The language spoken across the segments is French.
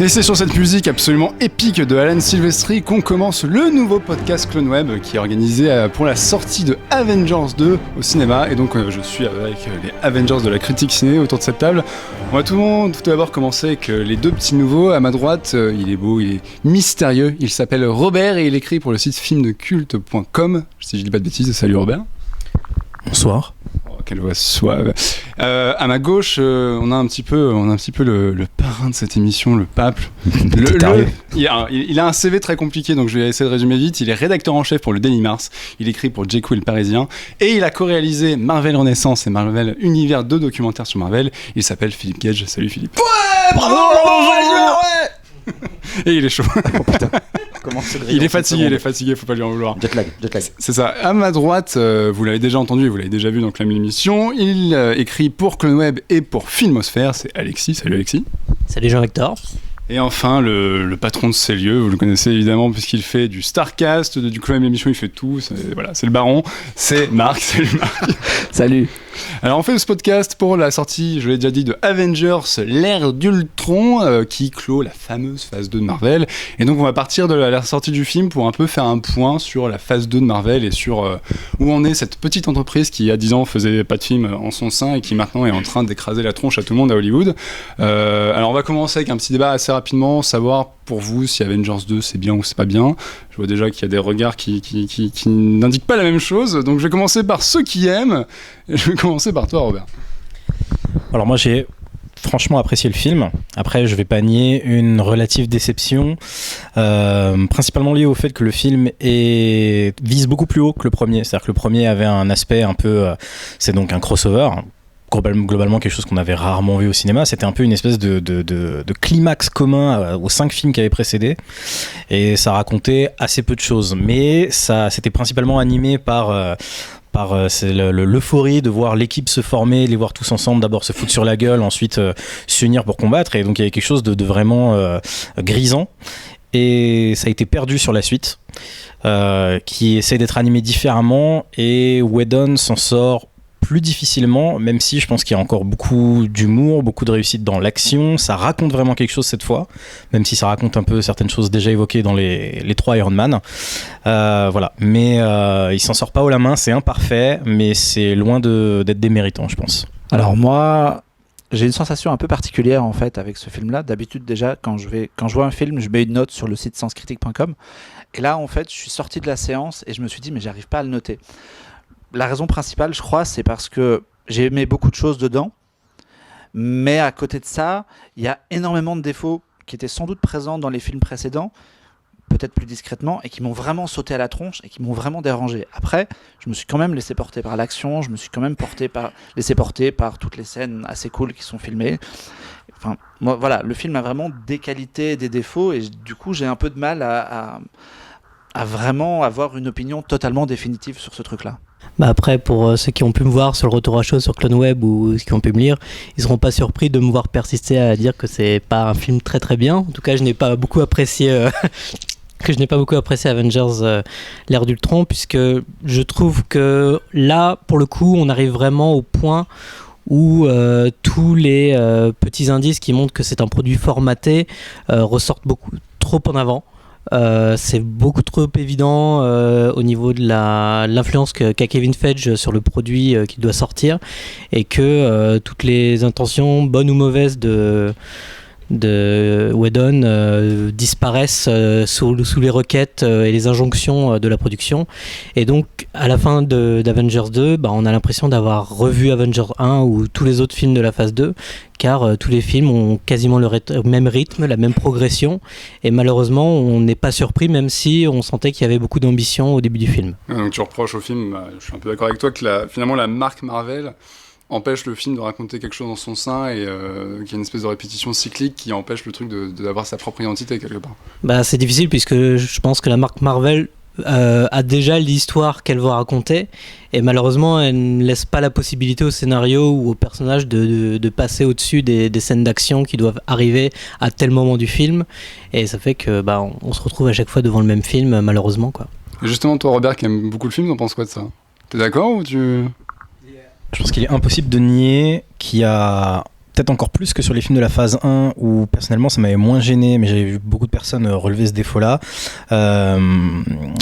Et c'est sur cette musique absolument épique de Alan Silvestri qu'on commence le nouveau podcast Clone Web qui est organisé pour la sortie de Avengers 2 au cinéma. Et donc je suis avec les Avengers de la critique ciné autour de cette table. On va tout d'abord commencer avec les deux petits nouveaux. À ma droite, il est beau, il est mystérieux. Il s'appelle Robert et il écrit pour le site filmdeculte.com. Si je dis pas de bêtises, salut Robert. Bonsoir. Oh, quelle voix suave. À ma gauche, on a un petit peu le parrain de cette émission, le pape. Il a un CV très compliqué, donc je vais essayer de résumer vite. Il est rédacteur en chef pour le Daily Mars. Il écrit pour Jekyll et le Parisien. Et il a co-réalisé Marvel Renaissance et Marvel Univers, 2 documentaires sur Marvel. Il s'appelle Philippe Gage. Salut Philippe. Ouais, bravo, ouais. Et il est chaud. Oh putain. Il est fatigué, faut pas lui en vouloir. Jet lag. C'est ça. À ma droite, vous l'avez déjà entendu et vous l'avez déjà vu dans l'émission, il écrit pour Clone Web et pour Filmosphère, c'est Alexis. Salut Alexis. Salut Jean-Victor. Et enfin, le patron de ces lieux, vous le connaissez évidemment puisqu'il fait du Starcast, du Clone Web émission, il fait tout, c'est le baron, c'est Marc. Salut Marc. Salut. Alors on fait ce podcast pour la sortie, je l'ai déjà dit, de Avengers, l'ère d'Ultron, qui clôt la fameuse phase 2 de Marvel. Et donc on va partir de la sortie du film pour un peu faire un point sur la phase 2 de Marvel et sur où en est cette petite entreprise qui, il y a 10 ans, faisait pas de film en son sein et qui maintenant est en train d'écraser la tronche à tout le monde à Hollywood. Alors on va commencer avec un petit débat assez rapidement, savoir pour vous si Avengers 2 c'est bien ou c'est pas bien. Je vois déjà qu'il y a des regards qui n'indiquent pas la même chose, donc je vais commencer par ceux qui aiment. Et je vais commencer par toi Robert. Alors moi j'ai franchement apprécié le film. Après je vais pas nier une relative déception, principalement liée au fait que le film vise beaucoup plus haut que le premier. C'est-à-dire que le premier avait un aspect un peu, c'est donc un crossover, globalement quelque chose qu'on avait rarement vu au cinéma. C'était un peu une espèce de climax commun aux 5 films qui avaient précédé, et ça racontait assez peu de choses, mais ça c'était principalement animé par l'euphorie de voir l'équipe se former, les voir tous ensemble, d'abord se foutre sur la gueule, ensuite s'unir pour combattre, et donc il y avait quelque chose de vraiment grisant, et ça a été perdu sur la suite, qui essaie d'être animé différemment, et Whedon s'en sort plus difficilement, même si je pense qu'il y a encore beaucoup d'humour, beaucoup de réussite dans l'action. Ça raconte vraiment quelque chose cette fois, même si ça raconte un peu certaines choses déjà évoquées dans les 3 Iron Man. Voilà, mais il s'en sort pas haut la main, c'est imparfait, mais c'est loin d'être déméritant, je pense. Alors moi, j'ai une sensation un peu particulière en fait avec ce film-là. D'habitude déjà, quand je vois un film, je mets une note sur le site senscritique.com, et là en fait, je suis sorti de la séance et je me suis dit mais j'arrive pas à le noter. La raison principale, je crois, c'est parce que j'ai aimé beaucoup de choses dedans, mais à côté de ça, il y a énormément de défauts qui étaient sans doute présents dans les films précédents, peut-être plus discrètement, et qui m'ont vraiment sauté à la tronche et qui m'ont vraiment dérangé. Après, je me suis quand même laissé porter par l'action, je me suis quand même laissé porter par toutes les scènes assez cool qui sont filmées. Enfin, moi, voilà, le film a vraiment des qualités et des défauts, et du coup, j'ai un peu de mal à vraiment avoir une opinion totalement définitive sur ce truc-là. Bah après, pour ceux qui ont pu me voir sur le retour à chaud sur Clone Web ou ceux qui ont pu me lire, ils seront pas surpris de me voir persister à dire que c'est pas un film très très bien. En tout cas, je n'ai pas beaucoup apprécié Avengers l'ère d'Ultron, puisque je trouve que là, pour le coup, on arrive vraiment au point où tous les petits indices qui montrent que c'est un produit formaté ressortent beaucoup trop en avant. C'est beaucoup trop évident au niveau de l'influence qu'a Kevin Feige sur le produit qu'il doit sortir, et que toutes les intentions, bonnes ou mauvaises, de Whedon disparaissent sous les requêtes et les injonctions de la production. Et donc à la fin d'Avengers 2, on a l'impression d'avoir revu Avengers 1 ou tous les autres films de la phase 2, car tous les films ont quasiment le même rythme, la même progression, et malheureusement on n'est pas surpris, même si on sentait qu'il y avait beaucoup d'ambition au début du film. Donc tu reproches au film, je suis un peu d'accord avec toi, que finalement la marque Marvel empêche le film de raconter quelque chose dans son sein, et qu'il y a une espèce de répétition cyclique qui empêche le truc d'avoir sa propre identité quelque part. C'est difficile, puisque je pense que la marque Marvel a déjà l'histoire qu'elle va raconter, et malheureusement elle ne laisse pas la possibilité au scénario ou au personnage de passer au-dessus des scènes d'action qui doivent arriver à tel moment du film, et ça fait que on se retrouve à chaque fois devant le même film, malheureusement, quoi. Et justement, toi Robert qui aime beaucoup le film, t'en penses quoi de ça ? T'es d'accord ou tu... Je pense qu'il est impossible de nier qu'il y a peut-être encore plus que sur les films de la phase 1 où personnellement ça m'avait moins gêné, mais j'avais vu beaucoup de personnes relever ce défaut-là,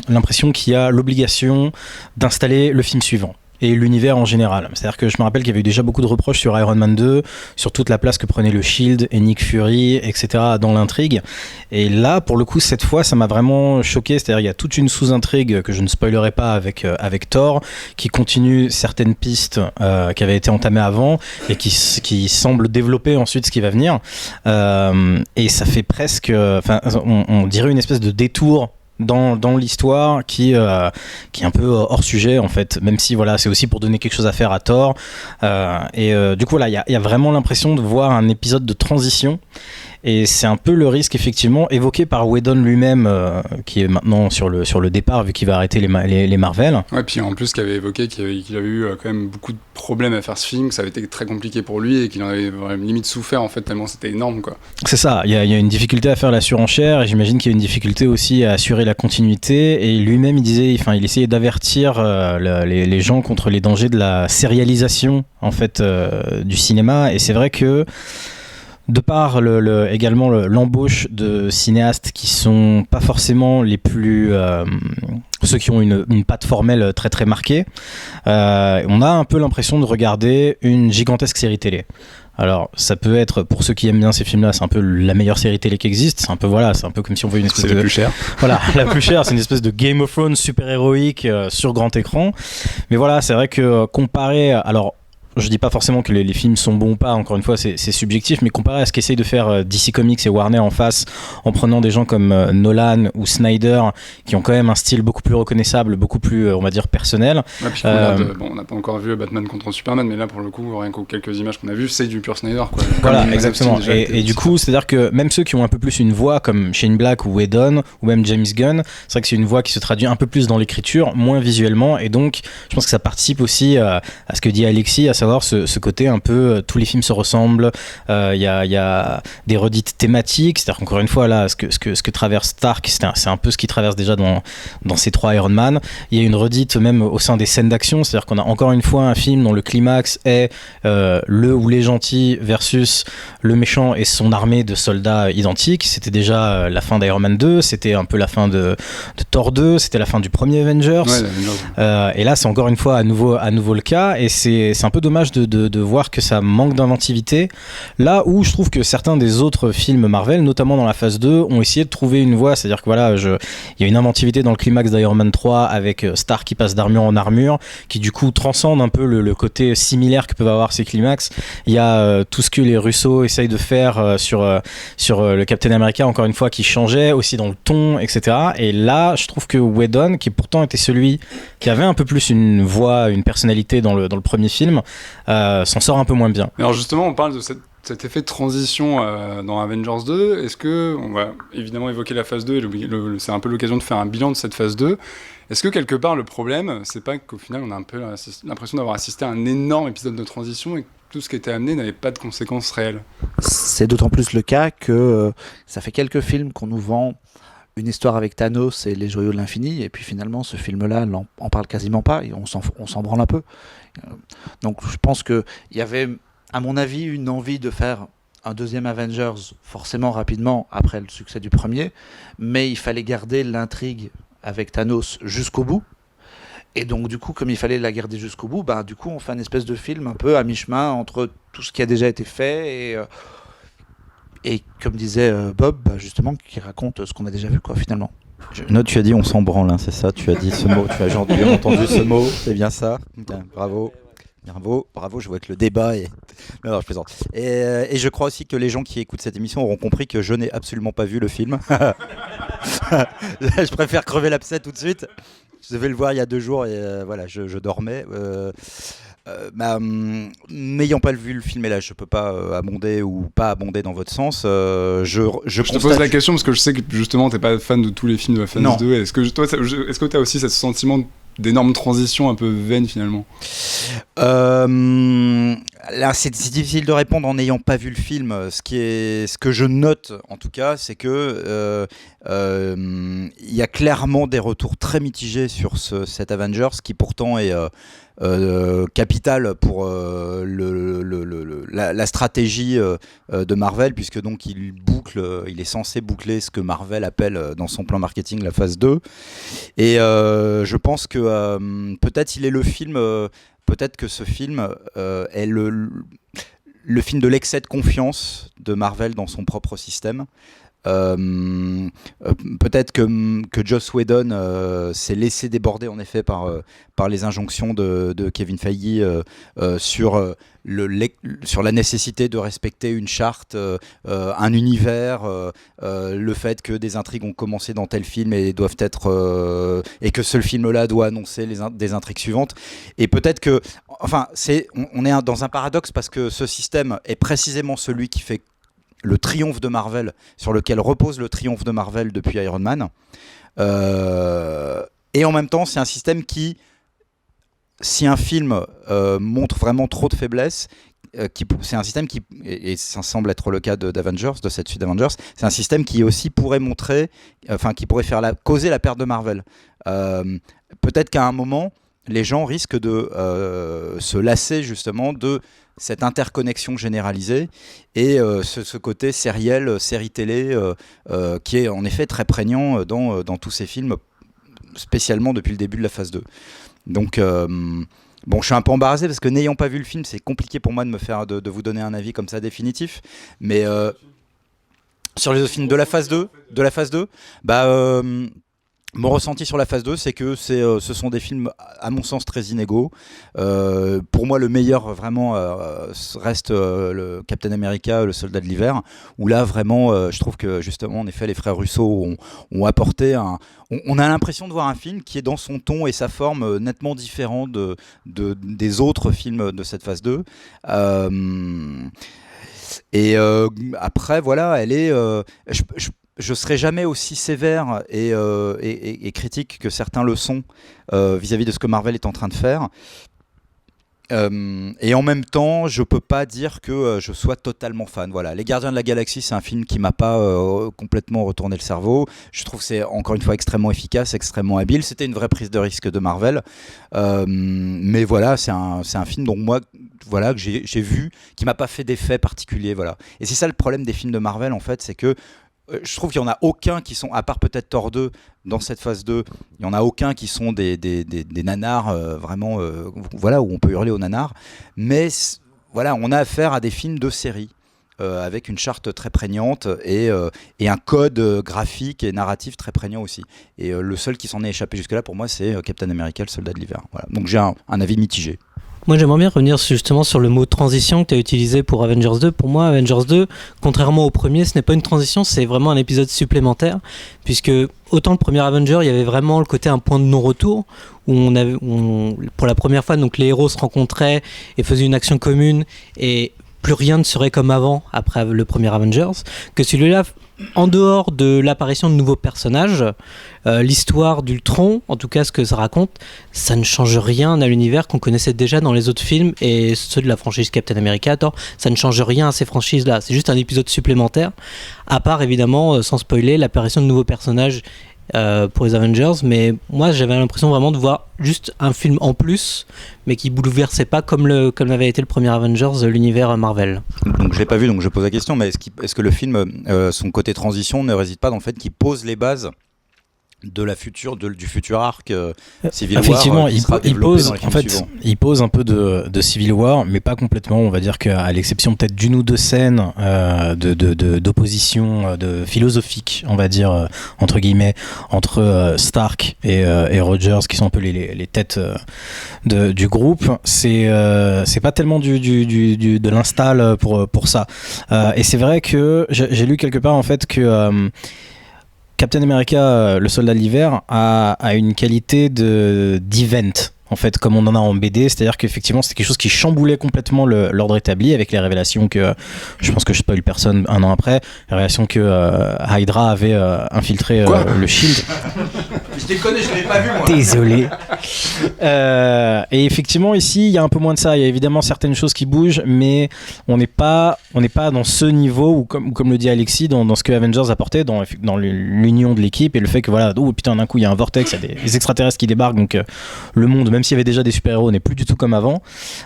l'impression qu'il y a l'obligation d'installer le film suivant et l'univers en général. C'est-à-dire que je me rappelle qu'il y avait eu déjà beaucoup de reproches sur Iron Man 2, sur toute la place que prenait le Shield et Nick Fury, etc. dans l'intrigue. Et là, pour le coup, cette fois, ça m'a vraiment choqué. C'est-à-dire qu'il y a toute une sous-intrigue que je ne spoilerai pas avec Thor, qui continue certaines pistes qui avaient été entamées avant et qui semble développer ensuite ce qui va venir. Et ça fait presque... on dirait une espèce de détour dans l'histoire qui est un peu hors sujet en fait, même si voilà, c'est aussi pour donner quelque chose à faire à Thor, du coup là il y a vraiment l'impression de voir un épisode de transition. Et c'est un peu le risque effectivement évoqué par Whedon lui-même, qui est maintenant sur le départ vu qu'il va arrêter les Marvel. Ouais, puis en plus qu'il avait évoqué qu'il avait eu quand même beaucoup de problèmes à faire ce film, que ça avait été très compliqué pour lui et qu'il en avait vraiment limite souffert en fait tellement c'était énorme quoi. C'est ça, il y a une difficulté à faire la surenchère et j'imagine qu'il y a une difficulté aussi à assurer la continuité, et lui-même il essayait d'avertir les gens contre les dangers de la sérialisation en fait du cinéma, et c'est vrai que de par également l'embauche de cinéastes qui sont pas forcément les plus ceux qui ont une patte formelle très très marquée, on a un peu l'impression de regarder une gigantesque série télé. Alors ça peut être, pour ceux qui aiment bien ces films-là, c'est un peu la meilleure série télé qui existe. C'est un peu comme si on voyait une espèce c'est la plus chère. Voilà, la plus chère, c'est une espèce de Game of Thrones super héroïque sur grand écran. Mais voilà, c'est vrai que comparé, alors je dis pas forcément que les films sont bons ou pas, encore une fois c'est subjectif, mais comparé à ce qu'essaye de faire DC Comics et Warner en face, en prenant des gens comme Nolan ou Snyder qui ont quand même un style beaucoup plus reconnaissable, beaucoup plus on va dire personnel. Ouais, puis on n'a pas encore vu Batman contre Superman, mais là pour le coup rien qu'aux quelques images qu'on a vues, c'est du pur Snyder quoi. Voilà, exactement. Et du coup c'est à dire que même ceux qui ont un peu plus une voix comme Shane Black ou Whedon ou même James Gunn, c'est vrai que c'est une voix qui se traduit un peu plus dans l'écriture, moins visuellement, et donc je pense que ça participe aussi à ce que dit Alexis, à savoir ce côté un peu tous les films se ressemblent, il y a des redites thématiques, c'est-à-dire qu'encore une fois là ce que traverse Stark, c'est un peu ce qui traverse déjà dans ces 3 Iron Man. Il y a une redite même au sein des scènes d'action, c'est-à-dire qu'on a encore une fois un film dont le climax est le ou les gentils versus le méchant et son armée de soldats identiques. C'était déjà la fin d'Iron Man 2, c'était un peu la fin de Thor 2, c'était la fin du premier Avengers, et là c'est encore une fois à nouveau le cas, et c'est un peu dommage de voir que ça manque d'inventivité, là où je trouve que certains des autres films Marvel, notamment dans la phase 2, ont essayé de trouver une voie. C'est-à-dire que voilà, il y a une inventivité dans le climax d'Iron Man 3 avec Stark qui passe d'armure en armure, qui du coup transcende un peu le côté similaire que peuvent avoir ces climax. Il y a tout ce que les Russo essayent de faire sur le Captain America, encore une fois, qui changeait aussi dans le ton, etc. Et là, je trouve que Whedon, qui pourtant était celui qui avait un peu plus une voix, une personnalité dans le premier film, s'en sort un peu moins bien. Alors justement, on parle de cet effet de transition dans Avengers 2. Est-ce que, on va évidemment évoquer la phase 2, et c'est un peu l'occasion de faire un bilan de cette phase 2. Est-ce que quelque part le problème, c'est pas qu'au final on a un peu l'impression d'avoir assisté à un énorme épisode de transition et que tout ce qui était amené n'avait pas de conséquences réelles? C'est d'autant plus le cas que ça fait quelques films qu'on nous vend une histoire avec Thanos et les joyaux de l'infini, et puis finalement ce film-là on parle quasiment pas, et on s'en branle un peu. Donc je pense qu'il y avait, à mon avis, une envie de faire un deuxième Avengers forcément rapidement après le succès du premier, mais il fallait garder l'intrigue avec Thanos jusqu'au bout. Et donc du coup, comme il fallait la garder jusqu'au bout, du coup on fait une espèce de film un peu à mi-chemin entre tout ce qui a déjà été fait et comme disait Bob, justement, qui raconte ce qu'on a déjà vu, quoi, finalement. Non, tu as dit on s'en branle, hein, c'est ça, tu as dit ce mot, tu as bien entendu ce mot, c'est bien ça. Bien, bravo, je vois que le débat est... Non, je plaisante. Et je crois aussi que les gens qui écoutent cette émission auront compris que je n'ai absolument pas vu le film. Je préfère crever l'abcès tout de suite. Je devais le voir il y a 2 jours et voilà, je dormais. N'ayant pas vu le film, et là je peux pas abonder ou pas abonder dans votre sens, je te pose la question parce que je sais que justement t'es pas fan de tous les films de la phase 2. Est-ce que tu as aussi ce sentiment d'énormes transitions un peu vaines finalement. Là, c'est difficile de répondre en n'ayant pas vu le film. Ce que je note, en tout cas, c'est que il y a clairement des retours très mitigés sur cet Avengers, qui pourtant est capital pour la stratégie de Marvel, puisque donc il est censé boucler ce que Marvel appelle dans son plan marketing la phase 2. Et je pense que peut-être il est le film. Peut-être que ce film est le film de l'excès de confiance de Marvel dans son propre système. Peut-être que Joss Whedon s'est laissé déborder en effet par les injonctions de Kevin Feige sur la nécessité de respecter une charte, un univers, le fait que des intrigues ont commencé dans tel film et doivent être et que ce film-là doit annoncer des intrigues suivantes. Et peut-être que, enfin, on est dans un paradoxe, parce que ce système est précisément celui qui fait le triomphe de Marvel, sur lequel repose le triomphe de Marvel depuis Iron Man. Et en même temps, c'est un système qui, si un film montre vraiment trop de faiblesses, c'est un système qui, et ça semble être le cas d'Avengers, de cette suite d'Avengers, c'est un système qui aussi pourrait qui pourrait causer la perte de Marvel. Peut-être qu'à un moment, les gens risquent de se lasser justement de cette interconnexion généralisée et ce côté sériel, série télé, qui est en effet très prégnant dans tous ces films, spécialement depuis le début de la phase 2. Donc bon, je suis un peu embarrassé parce que n'ayant pas vu le film, c'est compliqué pour moi de vous donner un avis comme ça définitif, mais sur les autres films de la phase 2, mon ressenti sur la phase 2, c'est que ce sont des films, à mon sens, très inégaux. Pour moi, le meilleur, vraiment, reste le Captain America, le Soldat de l'hiver, où là, vraiment, je trouve que, justement, en effet, les frères Russo ont apporté on a l'impression de voir un film qui est dans son ton et sa forme nettement différent des autres films de cette phase 2. Et après, voilà, elle est... je serai jamais aussi sévère et critique que certains le sont vis-à-vis de ce que Marvel est en train de faire. Et en même temps, je peux pas dire que je sois totalement fan. Voilà, Les Gardiens de la Galaxie, c'est un film qui m'a pas complètement retourné le cerveau. Je trouve que c'est encore une fois extrêmement efficace, extrêmement habile. C'était une vraie prise de risque de Marvel. Mais voilà, c'est un film dont moi, voilà, que j'ai vu, qui m'a pas fait d'effet particulier. Voilà. Et c'est ça le problème des films de Marvel, en fait, c'est que je trouve qu'il n'y en a aucun qui sont, à part peut-être Thor 2, dans cette phase 2, il n'y en a aucun qui sont des nanars vraiment, voilà, où on peut hurler aux nanars. Mais voilà, on a affaire à des films de série, avec une charte très prégnante et un code graphique et narratif très prégnant aussi. Et le seul qui s'en est échappé jusque-là, pour moi, c'est Captain America, le Soldat de l'hiver. Voilà. Donc j'ai un avis mitigé. Moi, j'aimerais bien revenir justement sur le mot transition que tu as utilisé pour Avengers 2. Pour moi, Avengers 2, contrairement au premier, ce n'est pas une transition, c'est vraiment un épisode supplémentaire, puisque autant le premier Avenger, il y avait vraiment le côté un point de non-retour, où pour la première fois, donc les héros se rencontraient et faisaient une action commune, et plus rien ne serait comme avant, après le premier Avengers, que celui-là, en dehors de l'apparition de nouveaux personnages, l'histoire d'Ultron, en tout cas ce que ça raconte, ça ne change rien à l'univers qu'on connaissait déjà dans les autres films et ceux de la franchise Captain America. Ça ne change rien à ces franchises-là, c'est juste un épisode supplémentaire, à part évidemment, sans spoiler, l'apparition de nouveaux personnages pour les Avengers, mais moi j'avais l'impression vraiment de voir juste un film en plus, mais qui bouleversait pas comme avait été le premier Avengers l'univers Marvel. Donc je l'ai pas vu, donc je pose la question, mais est-ce que le film, son côté transition ne réside pas dans le fait qu'il pose les bases du futur arc Civil War? Effectivement, il pose un peu de Civil War, mais pas complètement. On va dire qu'à l'exception peut-être d'une ou deux scènes d'opposition philosophique, on va dire entre guillemets, entre Stark et Rogers, qui sont un peu les têtes du groupe. C'est pas tellement de l'install pour ça. Et c'est vrai que j'ai lu quelque part en fait que Captain America, le Soldat de l'hiver, a une qualité d'event, en fait, comme on en a en BD, c'est-à-dire qu'effectivement c'était quelque chose qui chamboulait complètement l'ordre établi, avec les révélations que, je pense que je spoil personne un an après, les révélations que Hydra avait infiltré le Shield. Je déconne, je l'ai pas vu moi. Désolé. Et effectivement, ici, il y a un peu moins de ça. Il y a évidemment certaines choses qui bougent, mais on n'est pas dans ce niveau où, comme le dit Alexis, dans ce que Avengers apportait, dans l'union de l'équipe et le fait que voilà, oh putain, d'un coup, il y a un vortex, il y a des extraterrestres qui débarquent, donc le monde, même s'il y avait déjà des super-héros, n'est plus du tout comme avant.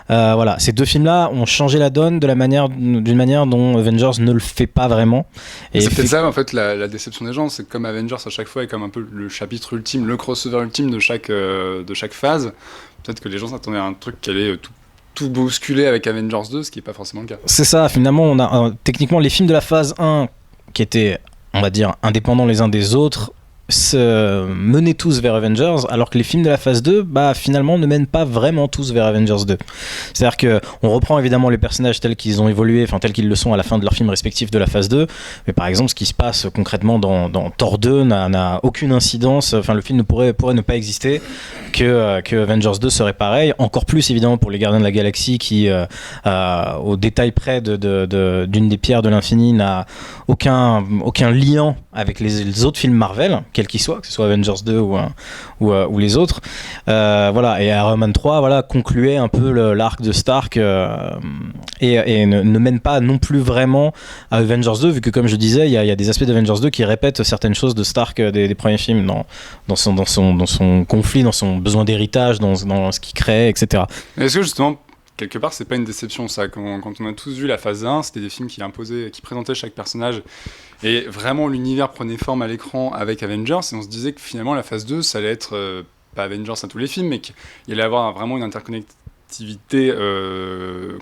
Voilà, ces deux films-là ont changé la donne d'une manière dont Avengers ne le fait pas vraiment. Et c'est peut-être ça en fait la déception des gens, c'est que comme Avengers à chaque fois est comme un peu le chapitre ultime, le crossover ultime de chaque phase, peut-être que les gens s'attendaient à un truc qui allait tout bousculer avec Avengers 2, ce qui n'est pas forcément le cas. C'est ça, finalement, on a techniquement les films de la phase 1 qui étaient, on va dire, indépendants les uns des autres, se menaient tous vers Avengers, alors que les films de la phase 2 finalement ne mènent pas vraiment tous vers Avengers 2. C'est-à-dire qu'on reprend évidemment les personnages tels qu'ils ont évolué, enfin tels qu'ils le sont à la fin de leurs films respectifs de la phase 2, mais par exemple ce qui se passe concrètement dans Thor 2 n'a aucune incidence, enfin le film pourrait ne pas exister, que Avengers 2 serait pareil, encore plus évidemment pour les Gardiens de la Galaxie qui au détail près d'une des pierres de l'infini n'a aucun lien avec les autres films Marvel, quels qu'ils soient, que ce soit Avengers 2 ou les autres. Voilà, et Iron Man 3 concluait un peu l'arc de Stark et ne mène pas non plus vraiment à Avengers 2, vu que comme je disais, il y a des aspects d'Avengers 2 qui répètent certaines choses de Stark des premiers films dans son conflit, dans son besoin d'héritage, dans ce qu'il crée, etc. Est-ce que justement, quelque part, c'est pas une déception ça, quand on a tous vu la phase 1, c'était des films qui présentaient chaque personnage et vraiment l'univers prenait forme à l'écran avec Avengers, et on se disait que finalement la phase 2 ça allait être pas Avengers à tous les films, mais qu'il allait avoir vraiment une interconnectivité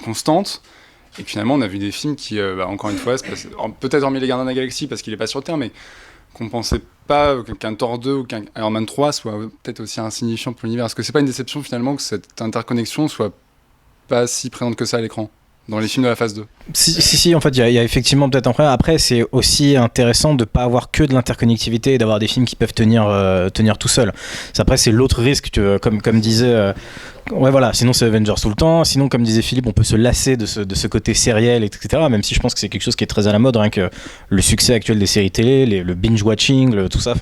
constante, et que finalement on a vu des films qui encore une fois peut-être hormis les Gardiens de la Galaxie parce qu'il est pas sur Terre, mais qu'on pensait pas qu'un Thor 2 ou qu'un Iron Man 3 soit peut-être aussi insignifiant pour l'univers. Est-ce que c'est pas une déception finalement que cette interconnexion soit pas si présente que ça à l'écran dans les films de la phase 2? Si, en fait, il y a effectivement peut-être un problème. Après, c'est aussi intéressant de ne pas avoir que de l'interconnectivité et d'avoir des films qui peuvent tenir tout seuls. Après, c'est l'autre risque, comme disait... ouais, voilà, sinon c'est Avengers tout le temps. Sinon, comme disait Philippe, on peut se lasser de ce côté sériel, etc. Même si je pense que c'est quelque chose qui est très à la mode, rien que le succès actuel des séries télé, le binge-watching, tout ça,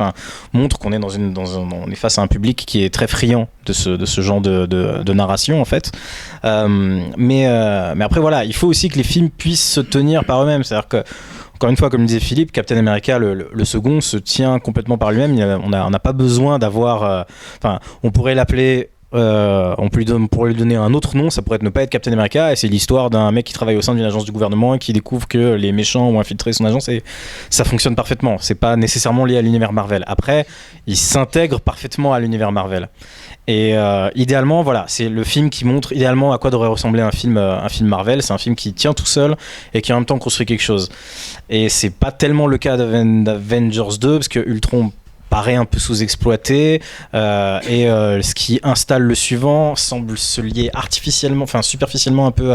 montre qu'on est on est face à un public qui est très friand de ce genre de narration, en fait. Mais après, voilà, il faut aussi que les films puissent se tenir par eux-mêmes. C'est-à-dire que, encore une fois, comme disait Philippe, Captain America, le second, se tient complètement par lui-même. On n'a pas besoin d'avoir... on pourrait l'appeler... on pourrait lui donner un autre nom, ça pourrait ne pas être Captain America, et c'est l'histoire d'un mec qui travaille au sein d'une agence du gouvernement et qui découvre que les méchants ont infiltré son agence, et ça fonctionne parfaitement. C'est pas nécessairement lié à l'univers Marvel. Après, il s'intègre parfaitement à l'univers Marvel. Et idéalement, voilà, c'est le film qui montre idéalement à quoi devrait ressembler un film Marvel. C'est un film qui tient tout seul et qui en même temps construit quelque chose. Et c'est pas tellement le cas d'Avengers 2, parce que Ultron paraît un peu sous-exploité, et ce qui installe le suivant semble se lier superficiellement un peu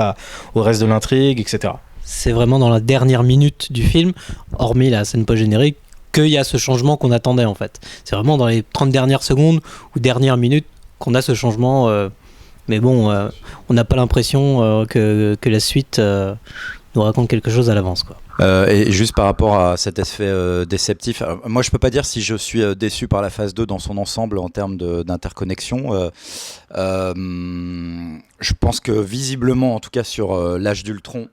au reste de l'intrigue, etc. C'est vraiment dans la dernière minute du film, hormis la scène post-générique, qu'il y a ce changement qu'on attendait en fait. C'est vraiment dans les 30 dernières secondes ou dernières minutes qu'on a ce changement, mais bon, on n'a pas l'impression que la suite nous raconte quelque chose à l'avance, quoi. Et juste par rapport à cet effet déceptif, moi je peux pas dire si je suis déçu par la phase 2 dans son ensemble en termes d'interconnexion. Je pense que visiblement, en tout cas sur l'ère d'Ultron,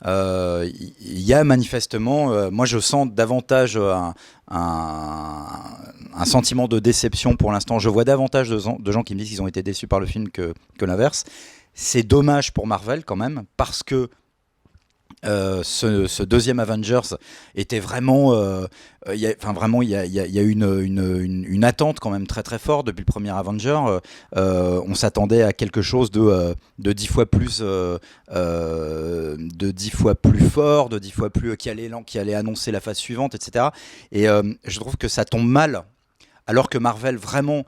il y a manifestement, moi je sens davantage un sentiment de déception pour l'instant. Je vois davantage de gens qui me disent qu'ils ont été déçus par le film que l'inverse. C'est dommage pour Marvel quand même, parce que ce deuxième Avengers était vraiment, il y a eu une attente quand même très très forte depuis le premier Avenger. On s'attendait à quelque chose de 10 fois plus fort, de 10 fois plus qui allait annoncer la phase suivante, etc. Et je trouve que ça tombe mal, alors que Marvel vraiment,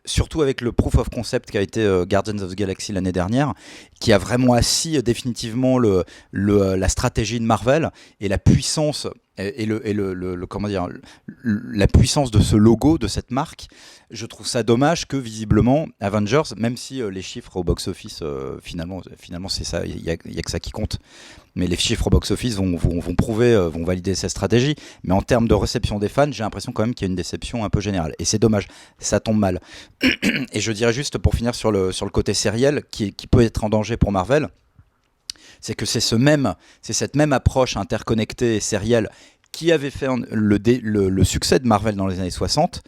surtout avec le proof of concept qui a été Guardians of the Galaxy l'année dernière, qui a vraiment assis définitivement la stratégie de Marvel et la puissance la puissance de ce logo, de cette marque. Je trouve ça dommage que visiblement Avengers, même si les chiffres au box-office finalement c'est ça, il y a que ça qui compte. mais les chiffres au box-office vont prouver, vont valider cette stratégie. Mais en termes de réception des fans, j'ai l'impression quand même qu'il y a une déception un peu générale. Et c'est dommage, ça tombe mal. Et je dirais juste, pour finir sur le côté sériel, qui peut être en danger pour Marvel, c'est que c'est cette même approche interconnectée et sérielle qui avait fait le succès de Marvel dans les années 60,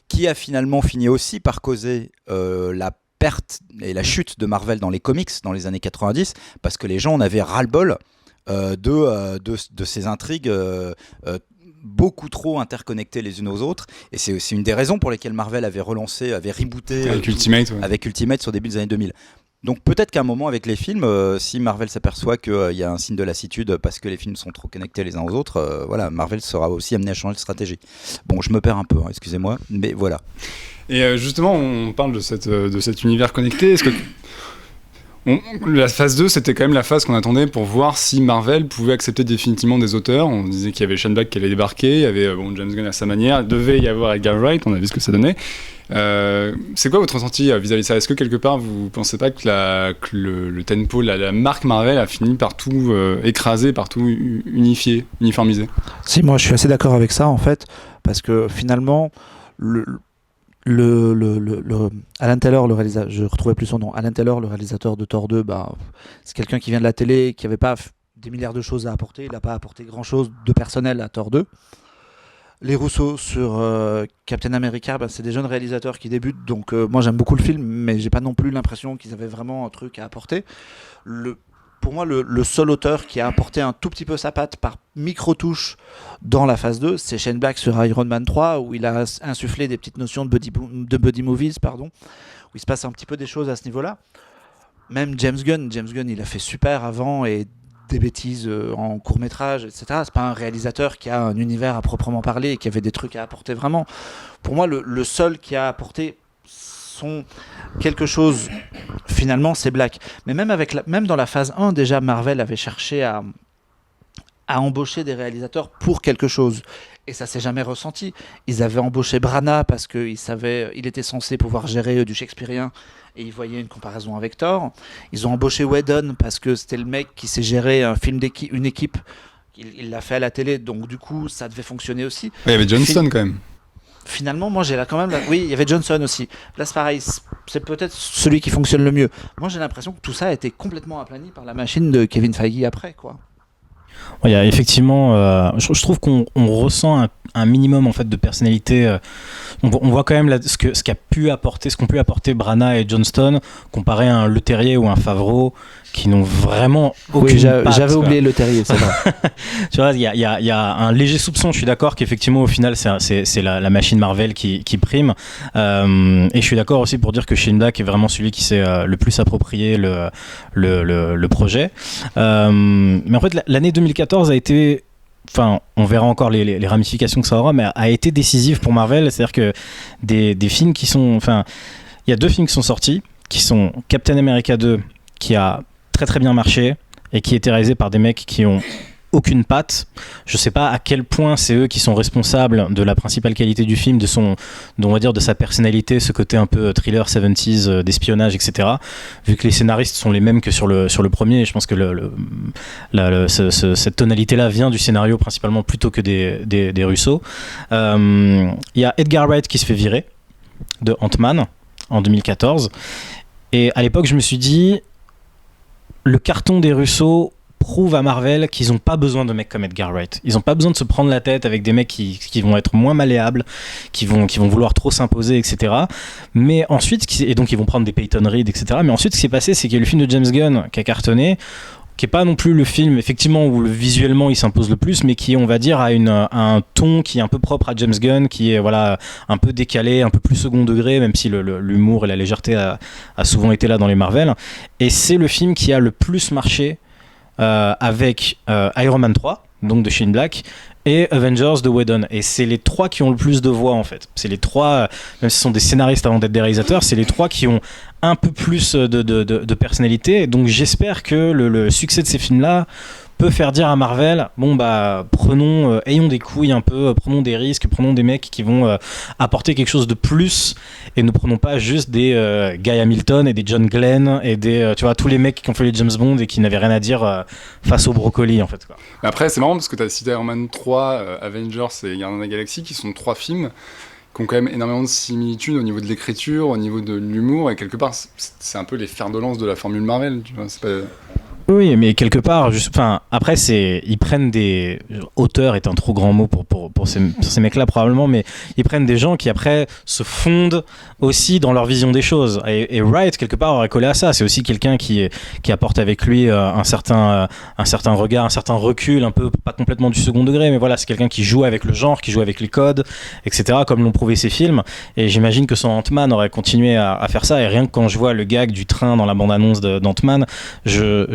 qui a finalement fini aussi par causer la perte et la chute de Marvel dans les comics dans les années 90, parce que les gens en avaient ras-le-bol de ces intrigues beaucoup trop interconnectées les unes aux autres. Et c'est aussi une des raisons pour lesquelles Marvel avait rebooté avec Ultimate, ouais. avec Ultimate sur début des années 2000. Donc peut-être qu'à un moment avec les films, si Marvel s'aperçoit qu'il y a un signe de lassitude parce que les films sont trop connectés les uns aux autres, voilà, Marvel sera aussi amené à changer de stratégie. Bon, je me perds un peu, hein, excusez-moi, mais voilà. Et justement, on parle de cet univers connecté. Est-ce que la phase 2, c'était quand même la phase qu'on attendait pour voir si Marvel pouvait accepter définitivement des auteurs. On disait qu'il y avait Shane Black qui allait débarquer, il y avait James Gunn à sa manière, il devait y avoir Edgar Wright, on a vu ce que ça donnait. C'est quoi votre ressenti vis-à-vis de ça ? Est-ce que quelque part vous pensez pas que le tempo, la marque Marvel a fini par tout écraser, par tout uniformiser ? Si, moi je suis assez d'accord avec ça en fait, parce que finalement Alan Taylor, le réalisateur, je retrouvais plus son nom. Alan Taylor, le réalisateur de Thor 2, c'est quelqu'un qui vient de la télé, qui n'avait pas des milliards de choses à apporter. Il n'a pas apporté grand-chose de personnel à Thor 2. Les Russo sur Captain America, c'est des jeunes réalisateurs qui débutent, donc moi j'aime beaucoup le film, mais j'ai pas non plus l'impression qu'ils avaient vraiment un truc à apporter. Pour moi, le seul auteur qui a apporté un tout petit peu sa patte par micro-touche dans la phase 2, c'est Shane Black sur Iron Man 3, où il a insufflé des petites notions de buddy movies, où il se passe un petit peu des choses à ce niveau-là. Même James Gunn, il a fait super avant et des bêtises en court-métrage, etc. C'est pas un réalisateur qui a un univers à proprement parler et qui avait des trucs à apporter vraiment. Pour moi, le seul qui a apporté quelque chose, finalement, c'est Black. Mais même dans la phase 1, déjà, Marvel avait cherché à embaucher des réalisateurs pour quelque chose. Et ça s'est jamais ressenti. Ils avaient embauché Branagh parce qu'il était censé pouvoir gérer du shakespearien et ils voyaient une comparaison avec Thor. Ils ont embauché Whedon parce que c'était le mec qui sait gérer un film une équipe. Il l'a fait à la télé, donc du coup, ça devait fonctionner aussi. Il y avait Johnston quand même. Finalement, moi j'ai là quand même. Oui, il y avait Johnson aussi. Là, c'est pareil, c'est peut-être celui qui fonctionne le mieux. Moi, j'ai l'impression que tout ça a été complètement aplani par la machine de Kevin Feige après, quoi. Il y a effectivement, je trouve qu'on ressent un minimum en fait de personnalité. On voit quand même ce qu'ont pu apporter Branagh et Johnston comparé à un Le Terrier ou un Favreau qui n'ont vraiment aucune patte. J'avais oublié Le Terrier, c'est vrai. Tu vois, il y a un léger soupçon. Je suis d'accord qu'effectivement au final c'est la machine Marvel qui prime. Et je suis d'accord aussi pour dire que Shane Black est vraiment celui qui s'est le plus approprié le projet. Mais en fait l'année 2014 a été, enfin, on verra encore les ramifications que ça aura, mais a été décisive pour Marvel. C'est-à-dire que des films qui sont, enfin, il y a 2 films qui sont sortis, qui sont Captain America 2, qui a très très bien marché et qui était réalisé par des mecs qui ont aucune patte. Je sais pas à quel point c'est eux qui sont responsables de la principale qualité du film, on va dire de sa personnalité, ce côté un peu thriller 70s d'espionnage, etc. Vu que les scénaristes sont les mêmes que sur le premier, je pense que cette tonalité-là vient du scénario principalement plutôt que des Russo. Il y a Edgar Wright qui se fait virer de Ant-Man en 2014. Et à l'époque, je me suis dit, le carton des Russo prouve à Marvel qu'ils n'ont pas besoin de mecs comme Edgar Wright. Ils n'ont pas besoin de se prendre la tête avec des mecs qui vont être moins malléables, qui vont vouloir trop s'imposer, etc. Mais ensuite, et donc ils vont prendre des Peyton Reed, etc. Mais ensuite, ce qui s'est passé, c'est qu'il y a le film de James Gunn qui a cartonné, qui n'est pas non plus le film effectivement où visuellement il s'impose le plus, mais qui, on va dire, a un ton qui est un peu propre à James Gunn, qui est voilà, un peu décalé, un peu plus second degré, même si l'humour et la légèreté a souvent été là dans les Marvel. Et c'est le film qui a le plus marché avec Iron Man 3, donc de Shane Black, et Avengers de Whedon. Et c'est les 3 qui ont le plus de voix en fait. C'est les 3, même si ce sont des scénaristes avant d'être des réalisateurs, c'est les 3 qui ont un peu plus de personnalité. Donc j'espère que le succès de ces films-là peut faire dire à Marvel, bon bah prenons, ayons des couilles un peu, prenons des risques, prenons des mecs qui vont apporter quelque chose de plus, et ne prenons pas juste des Guy Hamilton et des John Glenn et des tu vois, tous les mecs qui ont fait les James Bond et qui n'avaient rien à dire face au brocoli en fait, quoi. Après, c'est marrant parce que tu as cité Iron Man 3, Avengers et Gardiens de la Galaxie, qui sont 3 films qui ont quand même énormément de similitudes au niveau de l'écriture, au niveau de l'humour, et quelque part, c'est un peu les fers de lance de la formule Marvel, tu vois, c'est pas... Oui, mais quelque part, après, ils prennent des... Auteur est un trop grand mot pour ces mecs-là, probablement, mais ils prennent des gens qui, après, se fondent aussi dans leur vision des choses. Et Wright, quelque part, aurait collé à ça. C'est aussi quelqu'un qui apporte avec lui un certain regard, un certain recul, un peu, pas complètement du second degré, mais voilà, c'est quelqu'un qui joue avec le genre, qui joue avec les codes, etc., comme l'ont prouvé ses films. Et j'imagine que son Ant-Man aurait continué à faire ça. Et rien que quand je vois le gag du train dans la bande-annonce d'Ant-Man, je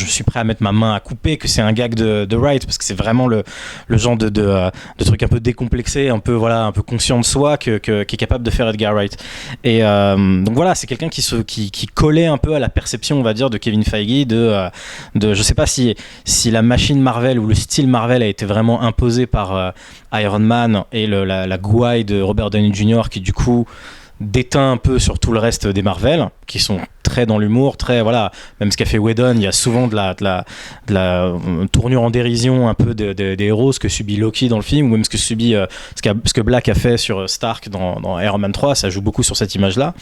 suis prêt à mettre ma main à couper que c'est un gag de Wright, parce que c'est vraiment le genre de truc un peu décomplexé, un peu conscient de soi qui est capable de faire Edgar Wright. Et donc voilà, c'est quelqu'un qui collait un peu à la perception, on va dire, de Kevin Feige de je sais pas si la machine Marvel ou le style Marvel a été vraiment imposé par Iron Man et la gouaille de Robert Downey Jr. qui du coup déteint un peu sur tout le reste des Marvel, qui sont très dans l'humour, très voilà, même ce qu'a fait Whedon, il y a souvent de la tournure en dérision un peu des héros, ce que subit Loki dans le film, ou même ce que Black a fait sur Stark dans Iron Man 3, ça joue beaucoup sur cette image-là.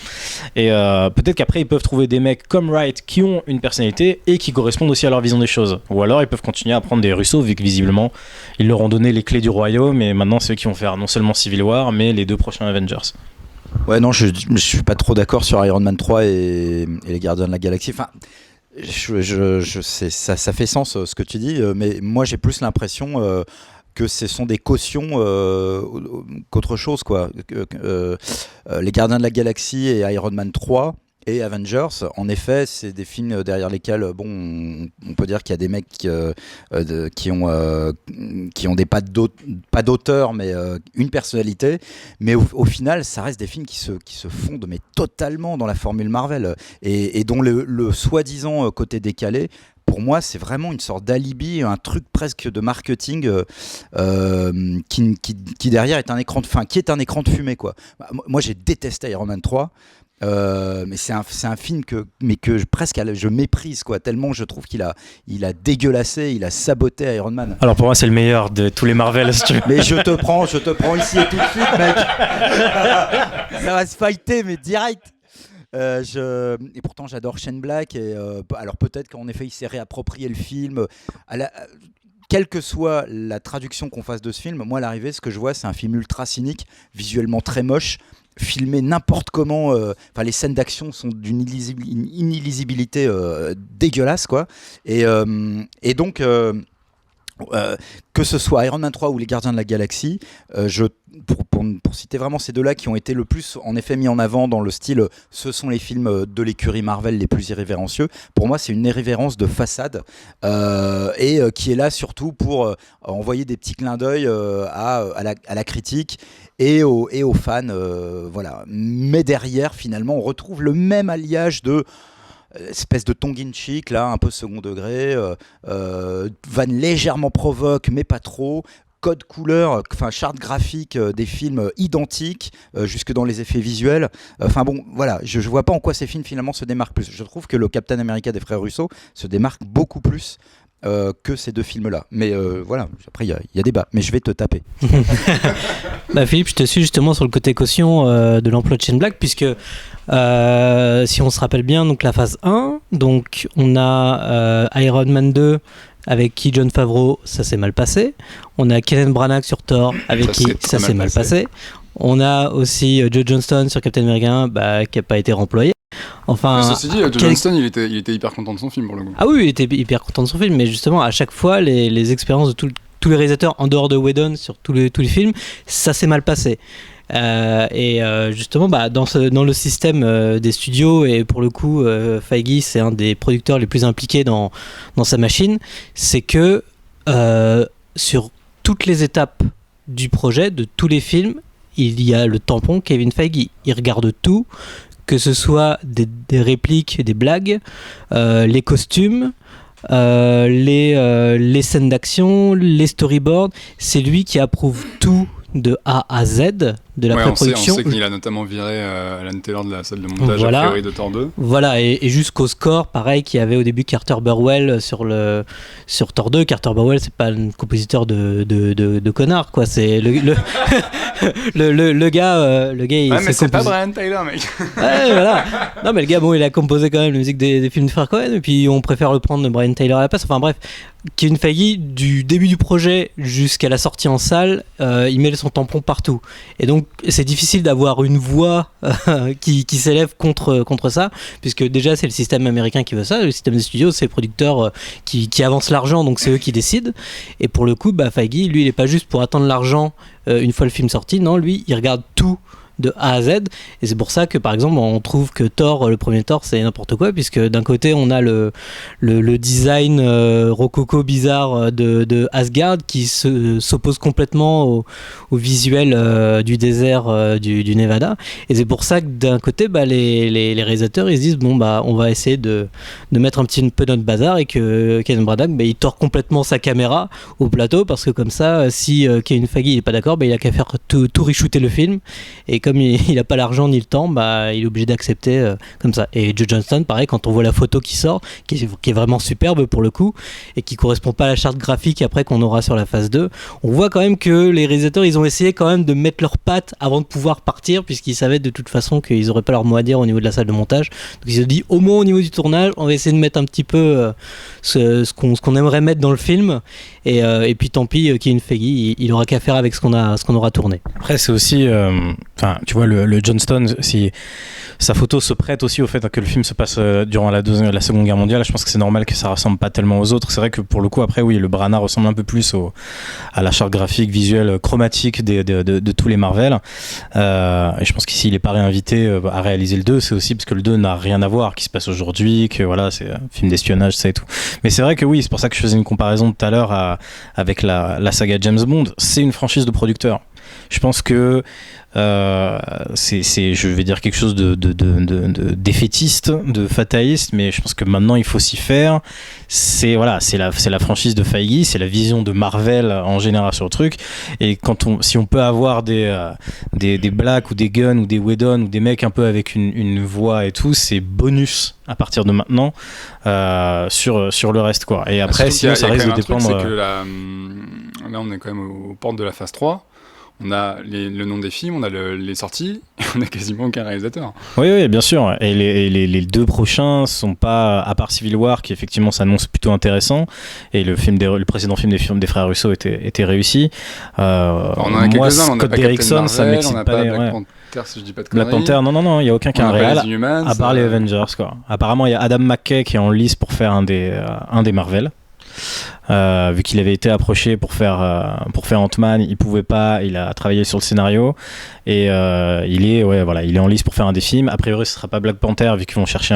Et peut-être qu'après ils peuvent trouver des mecs comme Wright qui ont une personnalité et qui correspondent aussi à leur vision des choses. Ou alors ils peuvent continuer à prendre des Russo, vu que visiblement ils leur ont donné les clés du royaume, et maintenant c'est eux qui vont faire non seulement Civil War, mais les 2 prochains Avengers. Ouais, non, je suis pas trop d'accord sur Iron Man 3 et les Gardiens de la Galaxie. Enfin, ça fait sens ce que tu dis, mais moi j'ai plus l'impression que ce sont des cautions qu'autre chose, quoi. Les Gardiens de la Galaxie et Iron Man 3 et Avengers, en effet, c'est des films derrière lesquels, bon, on peut dire qu'il y a des mecs qui ont des pas d'auteur, mais une personnalité. Mais au final, ça reste des films qui se fondent mais totalement dans la formule Marvel et dont le soi-disant côté décalé, pour moi, c'est vraiment une sorte d'alibi, un truc presque de marketing qui derrière est un écran de fumée, quoi. Moi, j'ai détesté Iron Man 3. Mais c'est un film que presque je méprise, quoi, tellement je trouve qu'il a dégueulassé, il a saboté Iron Man. Alors pour moi c'est le meilleur de tous les Marvel, si tu veux. Mais je te prends ici et tout de suite, mec. Ça va se fighter, mais direct. Et pourtant j'adore Shane Black, et alors peut-être qu'en effet il s'est réapproprié le film quelle que soit la traduction qu'on fasse de ce film. Moi à l'arrivée ce que je vois c'est un film ultra cynique, visuellement très moche, filmé n'importe comment, les scènes d'action sont d'une illisibilité dégueulasse, quoi. Et donc que ce soit Iron Man 3 ou les Gardiens de la Galaxie, pour citer vraiment ces deux-là qui ont été le plus en effet mis en avant dans le style, ce sont les films de l'écurie Marvel les plus irrévérencieux. Pour moi, c'est une irrévérence de façade et qui est là surtout pour envoyer des petits clins d'œil à la critique et aux fans. Voilà. Mais derrière, finalement, on retrouve le même alliage de espèce de tongue-in-cheek, là, un peu second degré, van légèrement provoque, mais pas trop, code couleur, charte graphique des films identiques, jusque dans les effets visuels. Bon, voilà, je vois pas en quoi ces films finalement se démarquent plus. Je trouve que le Captain America des frères Russo se démarque beaucoup plus que ces deux films-là. Mais voilà, après il y a débat, mais je vais te taper. Philippe, je te suis justement sur le côté caution de l'emploi de Shane Black, puisque si on se rappelle bien, donc la phase 1, donc on a Iron Man 2 avec qui Jon Favreau, ça s'est mal passé. On a Kenneth Branagh sur Thor, avec qui ça s'est mal passé. On a aussi Joe Johnston sur Captain America, qui n'a pas été remployé. Enfin, ceci dit, Joe Johnston, il était hyper content de son film pour le coup. Ah oui, il était hyper content de son film, mais justement, à chaque fois, les expériences de tous les réalisateurs en dehors de Whedon sur tous les films, ça s'est mal passé. Justement, dans le système des studios, et pour le coup, Feige, c'est un des producteurs les plus impliqués dans sa machine, c'est que sur toutes les étapes du projet, de tous les films, il y a le tampon Kevin Feige. Il regarde tout, que ce soit des répliques, des blagues, les costumes, les scènes d'action, les storyboards. C'est lui qui approuve tout de A à Z de la pré-production. On sait qu'il a notamment viré Alan Taylor de la salle de montage Voilà. a priori de Thor 2. Voilà, et jusqu'au score, pareil, qu'il y avait au début Carter Burwell sur Thor 2. Carter Burwell, c'est pas un compositeur de connard, quoi. C'est le gars, il Ouais, mais c'est pas composé... Brian Tyler, mec. Ouais, voilà. Non, mais le gars, bon, il a composé quand même la musique des films de frère Cohen, et puis on préfère le prendre de Brian Tyler à la place. Enfin bref, Kevin Feige, du début du projet jusqu'à la sortie en salle, il met son tampon partout. Et donc, c'est difficile d'avoir une voix qui s'élève contre ça, puisque déjà, c'est le système américain qui veut ça. Le système des studios, c'est les producteurs qui avancent l'argent, donc c'est eux qui décident. Et pour le coup, Feige, lui, il est pas juste pour attendre l'argent une fois le film sorti. Non, lui, il regarde tout de A à Z, et c'est pour ça que par exemple on trouve que Thor, le premier Thor, c'est n'importe quoi, puisque d'un côté on a le design rococo bizarre de Asgard qui s'oppose complètement au visuel du désert du Nevada, et c'est pour ça que d'un côté les réalisateurs ils se disent bon on va essayer de mettre un petit peu notre bazar, et que Kenneth Branagh il tord complètement sa caméra au plateau, parce que comme ça si Kevin Feige il est pas d'accord, il a qu'à faire tout re-shooter le film, et comme il n'a pas l'argent ni le temps, il est obligé d'accepter comme ça. Et Joe Johnston, pareil, quand on voit la photo qui sort, qui est vraiment superbe pour le coup, et qui correspond pas à la charte graphique après qu'on aura sur la phase 2, on voit quand même que les réalisateurs, ils ont essayé quand même de mettre leurs pattes avant de pouvoir partir, puisqu'ils savaient de toute façon qu'ils n'auraient pas leur mot à dire au niveau de la salle de montage. Donc ils se sont dit, au moins au niveau du tournage, on va essayer de mettre un petit peu ce qu'on aimerait mettre dans le film, et puis tant pis, Kevin Feige, il aura qu'à faire avec ce qu'on aura tourné. Après, c'est aussi, tu vois, le Johnston, si sa photo se prête aussi au fait que le film se passe durant la Seconde Guerre mondiale, je pense que c'est normal que ça ressemble pas tellement aux autres. C'est vrai que pour le coup, après, oui, le Branagh ressemble un peu plus à la charte graphique, visuelle, chromatique de tous les Marvel. Et je pense qu'ici, il est pas réinvité à réaliser le 2, c'est aussi parce que le 2 n'a rien à voir, qui se passe aujourd'hui, que voilà, c'est un film d'espionnage, ça et tout. Mais c'est vrai que oui, c'est pour ça que je faisais une comparaison tout à l'heure avec la saga James Bond. C'est une franchise de producteurs. Je pense que je vais dire quelque chose de défaitiste, de fataliste, mais je pense que maintenant il faut s'y faire. C'est la franchise de Feige, c'est la vision de Marvel en général sur le truc. Et si on peut avoir des Black ou des Gunn ou des Whedon ou des mecs un peu avec une voix et tout, c'est bonus à partir de maintenant sur le reste, quoi. Et après, sinon ça risque de dépendre. C'est que là on est quand même aux portes de la phase 3. On a le nom des films, on a les sorties, et on a quasiment aucun réalisateur. Oui, bien sûr. Et les deux prochains sont pas, à part Civil War, qui effectivement s'annonce plutôt intéressant, et le précédent film des frères Russo était réussi. On en a moi, quelques-uns, Scott Derrickson, ça m'excite pas. Black Panther, si je dis pas de conneries. Black Panther, non, il y a aucun qui a un réel, à part les Avengers, Avengers, quoi. Apparemment, il y a Adam McKay qui est en lice pour faire un des Marvel. Vu qu'il avait été approché pour faire Ant-Man, il pouvait pas, il a travaillé sur le scénario, et il est en lice pour faire un des films. A priori ce sera pas Black Panther vu qu'ils vont chercher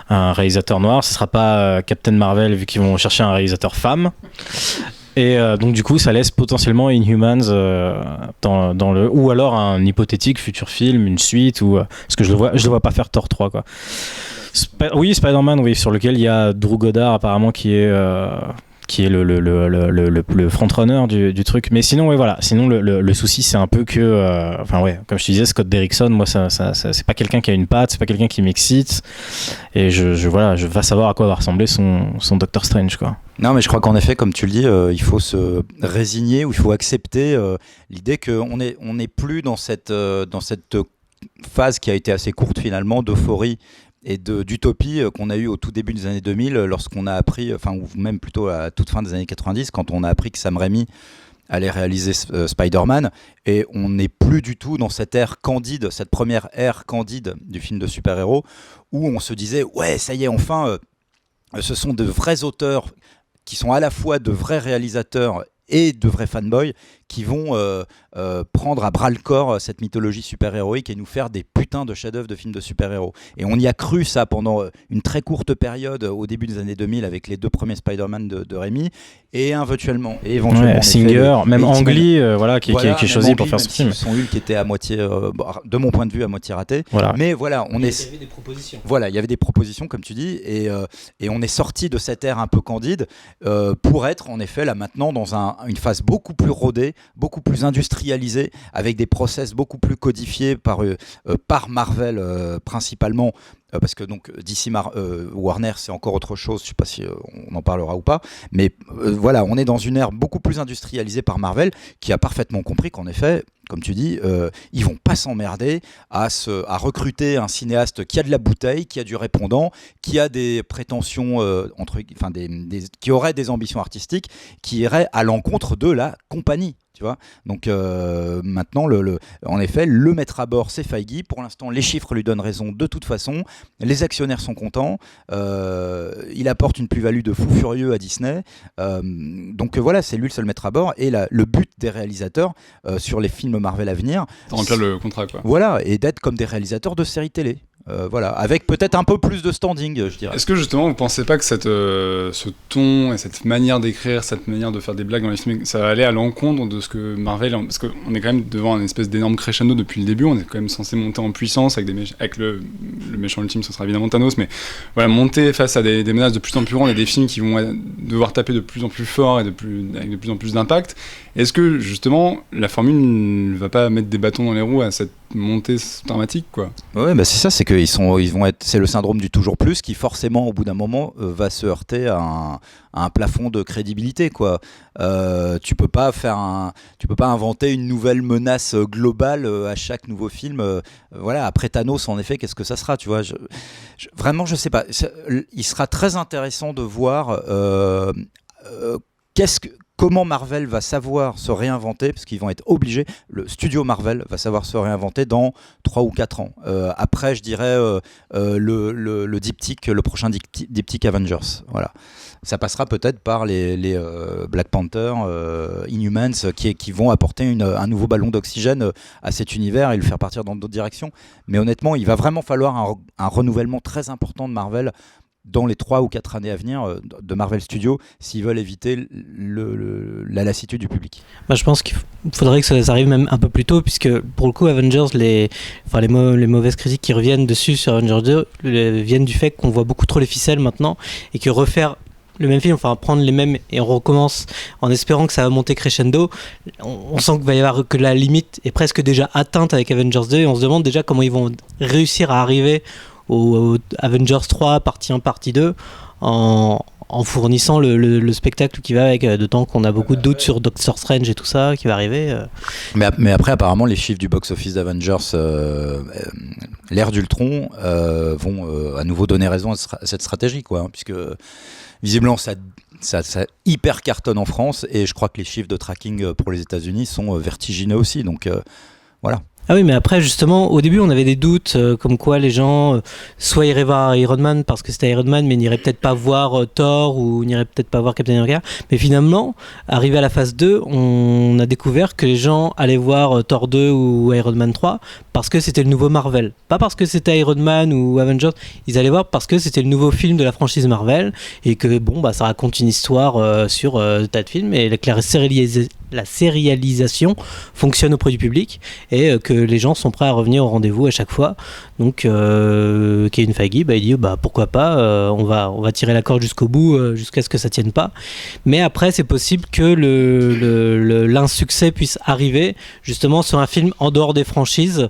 un réalisateur noir, ce sera pas Captain Marvel vu qu'ils vont chercher un réalisateur femme, et donc du coup ça laisse potentiellement Inhumans dans le, ou alors un hypothétique futur film, une suite, ou parce que je le vois pas faire Thor 3, quoi. Spider-Man, oui, sur lequel il y a Drew Goddard apparemment qui est le frontrunner du truc. Mais sinon, ouais, voilà. Sinon, le souci, c'est un peu que, comme je te disais, Scott Derrickson, moi, ça c'est pas quelqu'un qui a une patte, c'est pas quelqu'un qui m'excite. Et je vais savoir à quoi va ressembler son Doctor Strange, quoi. Non, mais je crois qu'en effet, comme tu le dis, il faut se résigner, ou il faut accepter l'idée qu'on n'est plus dans cette phase qui a été assez courte finalement, d'euphorie et d'utopie qu'on a eu au tout début des années 2000, lorsqu'on a appris, ou même plutôt à toute fin des années 90, quand on a appris que Sam Raimi allait réaliser Spider-Man, et on n'est plus du tout dans cette ère candide, cette première ère candide du film de super-héros, où on se disait ouais, ça y est, enfin ce sont de vrais auteurs qui sont à la fois de vrais réalisateurs et de vrais fanboys qui vont prendre à bras le corps cette mythologie super-héroïque et nous faire des putains de chefs-d'œuvre de films de super-héros. Et on y a cru ça pendant une très courte période au début des années 2000 avec les 2 premiers Spider-Man de Raimi et éventuellement et éventuellement Ouais, Singer, même Ang Lee, qui est choisi pour faire ce film. Son Hulk qui était à moitié, de mon point de vue, à moitié raté. Voilà. Mais voilà, Il y avait des propositions. Voilà, il y avait des propositions, comme tu dis, et on est sorti de cette ère un peu candide pour être, en effet, là maintenant, dans une phase beaucoup plus rodée, beaucoup plus industrialisée, avec des process beaucoup plus codifiés par Marvel principalement. Parce que donc DC Warner c'est encore autre chose, je ne sais pas si on en parlera ou pas, mais voilà, on est dans une ère beaucoup plus industrialisée par Marvel qui a parfaitement compris qu'en effet, comme tu dis, ils vont pas s'emmerder à recruter un cinéaste qui a de la bouteille, qui a du répondant, qui a des prétentions, qui aurait des ambitions artistiques, qui iraient à l'encontre de la compagnie. Tu vois, donc maintenant, en effet, le mettre à bord, c'est Feige. Pour l'instant, les chiffres lui donnent raison de toute façon. Les actionnaires sont contents. Il apporte une plus-value de fou furieux à Disney. Donc voilà, c'est lui le seul mettre à bord. Et le but des réalisateurs sur les films Marvel à venir, Remplir le contrat, quoi. Voilà, et d'être comme des réalisateurs de séries télé. Voilà, avec peut-être un peu plus de standing, je dirais. Est-ce que justement vous pensez pas que ce ton et cette manière d'écrire, cette manière de faire des blagues dans les films, ça va aller à l'encontre de ce que Marvel, parce qu'on est quand même devant une espèce d'énorme crescendo depuis le début, on est quand même censé monter en puissance avec le méchant ultime, ce sera évidemment Thanos, mais voilà, monter face à des menaces de plus en plus grandes et des films qui vont devoir taper de plus en plus fort et avec de plus en plus d'impact. Est-ce que justement la formule ne va pas mettre des bâtons dans les roues à cette montée dramatique, quoi? Ouais, bah c'est ça, c'est qu'ils vont être, c'est le syndrome du toujours plus qui forcément au bout d'un moment va se heurter à un plafond de crédibilité, quoi. Tu peux pas inventer une nouvelle menace globale à chaque nouveau film. Voilà, après Thanos, en effet, qu'est-ce que ça sera, tu vois? Vraiment, je sais pas. Il sera très intéressant de voir comment Marvel va savoir se réinventer, parce qu'ils vont être obligés, le studio Marvel va savoir se réinventer dans 3 ou 4 ans. Après, je dirais le diptyque, le prochain diptyque Avengers. Voilà. Ça passera peut-être par les Black Panther, Inhumans, qui vont apporter un nouveau ballon d'oxygène à cet univers et le faire partir dans d'autres directions. Mais honnêtement, il va vraiment falloir un renouvellement très important de Marvel dans les 3 ou 4 années à venir de Marvel Studios s'ils veulent éviter la lassitude du public. Bah, je pense qu'il faudrait que ça arrive même un peu plus tôt, puisque pour le coup Avengers, les mauvaises critiques qui reviennent dessus sur Avengers 2 viennent du fait qu'on voit beaucoup trop les ficelles maintenant, et que refaire le même film, enfin prendre les mêmes et on recommence en espérant que ça va monter crescendo, on sent qu'il va y avoir que la limite est presque déjà atteinte avec Avengers 2 et on se demande déjà comment ils vont réussir à arriver au Avengers 3, partie 1, partie 2, en fournissant le spectacle qui va avec, d'autant qu'on a beaucoup de doutes sur Doctor Strange et tout ça qui va arriver. Mais après, apparemment, les chiffres du box-office d'Avengers, l'ère d'Ultron, vont à nouveau donner raison à cette stratégie, quoi, hein, puisque visiblement ça hyper cartonne en France, et je crois que les chiffres de tracking pour les États-Unis sont vertigineux aussi, donc voilà. Ah oui, mais après, justement, au début, on avait des doutes, comme quoi les gens soit iraient voir Iron Man parce que c'était Iron Man, mais n'iraient peut-être pas voir Thor ou n'iraient peut-être pas voir Captain America. Mais finalement, arrivé à la phase 2, on a découvert que les gens allaient voir Thor 2 ou Iron Man 3 parce que c'était le nouveau Marvel. Pas parce que c'était Iron Man ou Avengers, ils allaient voir parce que c'était le nouveau film de la franchise Marvel et que ça raconte une histoire sur tas de films et que la sérialisation fonctionne auprès du public et que les gens sont prêts à revenir au rendez-vous à chaque fois. Donc Kevin Feige, il dit pourquoi pas, on va tirer la corde jusqu'au bout jusqu'à ce que ça tienne pas. Mais après c'est possible que l'insuccès puisse arriver justement sur un film en dehors des franchises,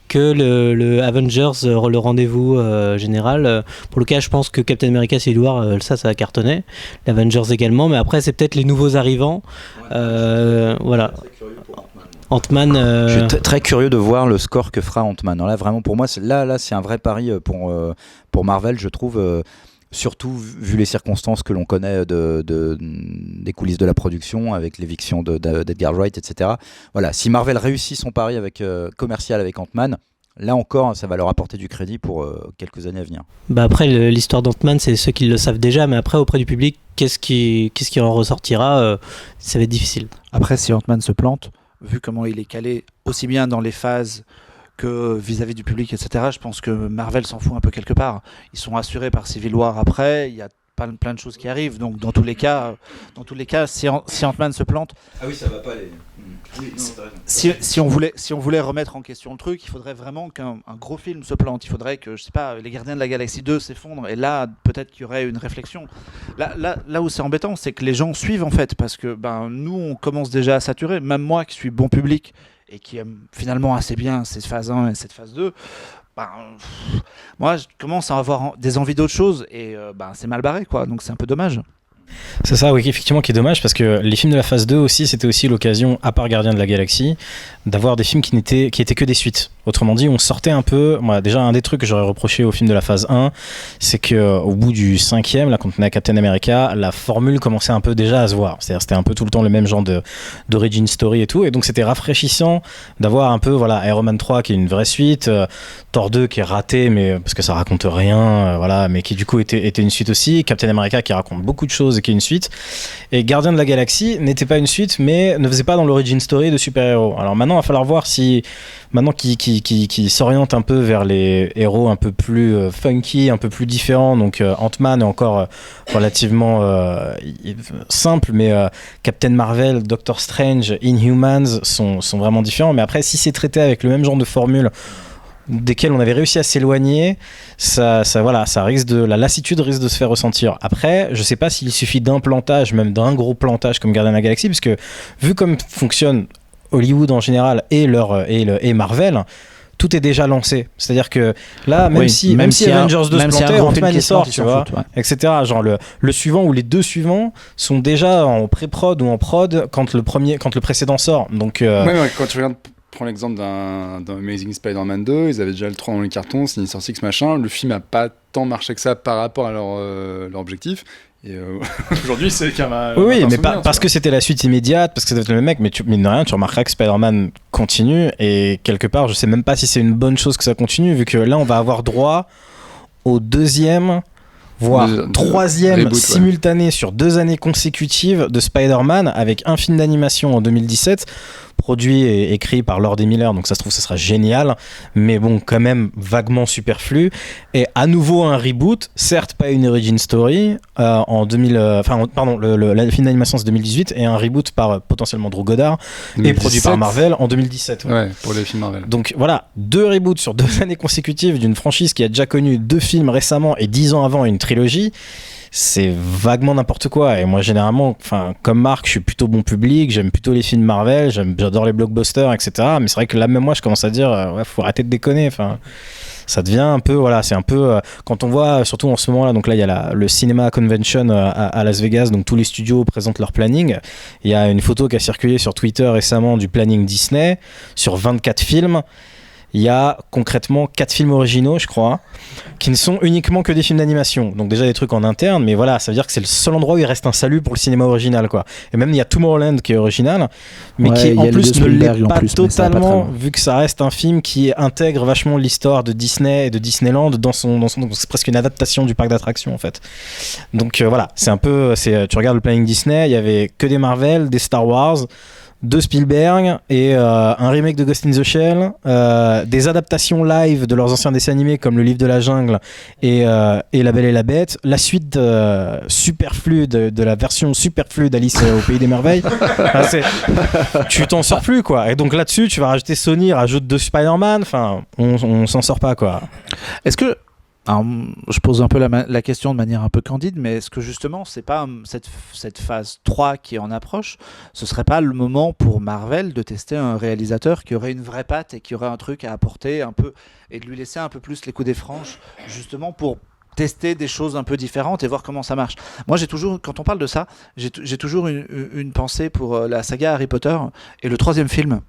que le Avengers, le rendez-vous général, pour lequel je pense que Captain America Civil War, ça va cartonner, l'Avengers également, mais après c'est peut-être les nouveaux arrivants, voilà. Ant-Man. Je suis très curieux de voir le score que fera Ant-Man. Alors là, vraiment, pour moi, c'est un vrai pari pour Marvel, je trouve. Surtout vu les circonstances que l'on connaît des coulisses de la production, avec l'éviction d'Edgar Wright, etc. Voilà, si Marvel réussit son pari commercial avec Ant-Man, Là encore, ça va leur apporter du crédit pour quelques années à venir. Bah après, l'histoire d'Ant-Man, c'est ceux qui le savent déjà, mais après, auprès du public, qu'est-ce qui en ressortira, ça va être difficile. Après, si Ant-Man se plante, vu comment il est calé aussi bien dans les phases que vis-à-vis du public, etc., je pense que Marvel s'en fout un peu quelque part. Ils sont assurés par Civil War après, il y a plein de choses qui arrivent, donc dans tous les cas, si Ant-Man se plante... Ah oui, ça va pas aller. Oui, non, t'as raison. Si on voulait remettre en question le truc, il faudrait vraiment qu'un gros film se plante. Il faudrait que, je sais pas, les Gardiens de la Galaxie 2 s'effondrent. Et là, peut-être qu'il y aurait une réflexion. Là où c'est embêtant, c'est que les gens suivent en fait. Parce que nous, on commence déjà à saturer. Même moi qui suis bon public et qui aime finalement assez bien cette phase 1 et cette phase 2, moi, je commence à avoir des envies d'autres choses. Et c'est mal barré, quoi. Donc c'est un peu dommage. C'est ça, oui, effectivement, qui est dommage parce que les films de la phase 2 aussi, c'était aussi l'occasion, à part Gardiens de la Galaxie, d'avoir des films qui étaient que des suites. Autrement dit, on sortait un peu. Moi, déjà, un des trucs que j'aurais reproché au film de la phase 1, c'est qu'au bout du 5e, là, quand on est à Captain America, la formule commençait un peu déjà à se voir. C'est-à-dire, c'était un peu tout le temps le même genre d'origin story et tout. Et donc, c'était rafraîchissant d'avoir un peu, voilà, Iron Man 3 qui est une vraie suite, Thor 2 qui est raté, mais parce que ça raconte rien, voilà, mais qui du coup était une suite aussi, Captain America qui raconte beaucoup de choses et qui est une suite. Et Gardiens de la Galaxie n'était pas une suite, mais ne faisait pas dans l'origin story de super-héros. Alors maintenant, il va falloir voir si, maintenant qui s'oriente un peu vers les héros un peu plus funky, un peu plus différents, donc Ant-Man est encore relativement simple, mais Captain Marvel, Doctor Strange, Inhumans sont vraiment différents. Mais après, si c'est traité avec le même genre de formule desquels on avait réussi à s'éloigner, ça risque la lassitude risque de se faire ressentir. Après, je sais pas s'il suffit d'un plantage, même d'un gros plantage comme Gardiens de la Galaxie, parce que vu comme fonctionne Hollywood en général et Marvel, tout est déjà lancé. C'est-à-dire que là, même si Avengers 2 se plantait, Ant-Man sort, tu vois, etc. Genre le suivant ou les deux suivants sont déjà en pré-prod ou en prod quand le précédent sort. Donc quand tu regardes, prends l'exemple d'un Amazing Spider-Man 2, ils avaient déjà le 3 dans les cartons, c'est une sortie X machin, le film a pas tant marché que ça par rapport à leur objectif. Et aujourd'hui, c'est oui, mais parce que c'était la suite immédiate, parce que c'était le même mec, mais mine de rien, tu remarqueras que Spider-Man continue, et quelque part, je sais même pas si c'est une bonne chose que ça continue, vu que là, on va avoir droit au deuxième, voire troisième reboot, simultané sur 2 années consécutives de Spider-Man, avec un film d'animation en 2017, produit et écrit par Lord et Miller, donc ça se trouve ça sera génial, mais bon, quand même vaguement superflu, et à nouveau un reboot, certes pas une origin story, la film d'animation c'est 2018, et un reboot par potentiellement Drew Goddard, 2017. Et produit par Marvel en 2017. Ouais, pour les films Marvel. Donc voilà, 2 reboots sur 2 années consécutives d'une franchise qui a déjà connu 2 films récemment et 10 ans avant une trilogie. C'est vaguement n'importe quoi. Et moi, généralement, comme Marc, je suis plutôt bon public, j'aime plutôt les films Marvel, j'adore les blockbusters, etc. Mais c'est vrai que là, même moi, je commence à dire, faut arrêter de déconner. Ça devient un peu, c'est un peu, quand on voit, surtout en ce moment-là, donc là, il y a le Cinema Convention à Las Vegas, donc tous les studios présentent leur planning. Il y a une photo qui a circulé sur Twitter récemment du planning Disney, sur 24 films. Il y a concrètement 4 films originaux, je crois, qui ne sont uniquement que des films d'animation. Donc déjà des trucs en interne, mais voilà, ça veut dire que c'est le seul endroit où il reste un salut pour le cinéma original, quoi. Et même il y a Tomorrowland qui est original, mais qui en plus ne l'est pas totalement, vu que ça reste un film qui intègre vachement l'histoire de Disney et de Disneyland dans son donc c'est presque une adaptation du parc d'attractions en fait. Donc voilà, c'est un peu, tu regardes le planning Disney, il y avait que des Marvel, des Star Wars, de Spielberg et un remake de Ghost in the Shell, des adaptations live de leurs anciens dessins animés comme Le Livre de la Jungle et La Belle et la Bête, la suite superflue de la version superflue d'Alice au Pays des Merveilles. Tu t'en sors plus, quoi. Et donc là-dessus, tu vas rajouter Sony, rajoute 2 Spider-Man, on s'en sort pas, quoi. Est-ce que Alors, je pose un peu la question de manière un peu candide, mais est-ce que justement, c'est pas cette phase 3 qui est en approche, ce serait pas le moment pour Marvel de tester un réalisateur qui aurait une vraie patte et qui aurait un truc à apporter un peu, et de lui laisser un peu plus les coups des franches, justement pour tester des choses un peu différentes et voir comment ça marche. Moi, quand on parle de ça, j'ai toujours une pensée pour la saga Harry Potter et le 3e film.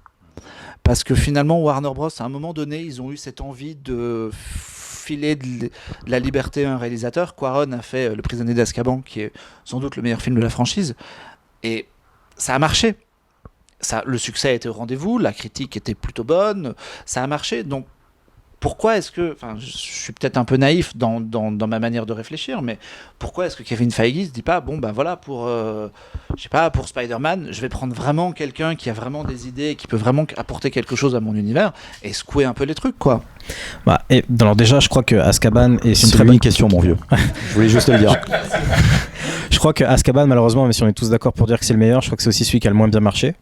Parce que finalement, Warner Bros, à un moment donné, ils ont eu cette envie de filer de la liberté à un réalisateur. Quaron a fait Le Prisonnier d'Azkaban, qui est sans doute le meilleur film de la franchise, et ça a marché. Le succès a été au rendez-vous, la critique était plutôt bonne, ça a marché. Donc pourquoi est-ce que, enfin, je suis peut-être un peu naïf dans ma manière de réfléchir, mais pourquoi est-ce que Kevin Feige se dit pas, bon ben voilà, pour je sais pas, pour Spider-Man, je vais prendre vraiment quelqu'un qui a vraiment des idées, qui peut vraiment apporter quelque chose à mon univers et secouer un peu les trucs, quoi. Bah, et alors déjà, je crois que Azkaban est C'est une très bonne question, mon vieux. Je voulais juste le dire. Je crois que Azkaban, malheureusement, même si on est tous d'accord pour dire que c'est le meilleur, je crois que c'est aussi celui qui a le moins bien marché.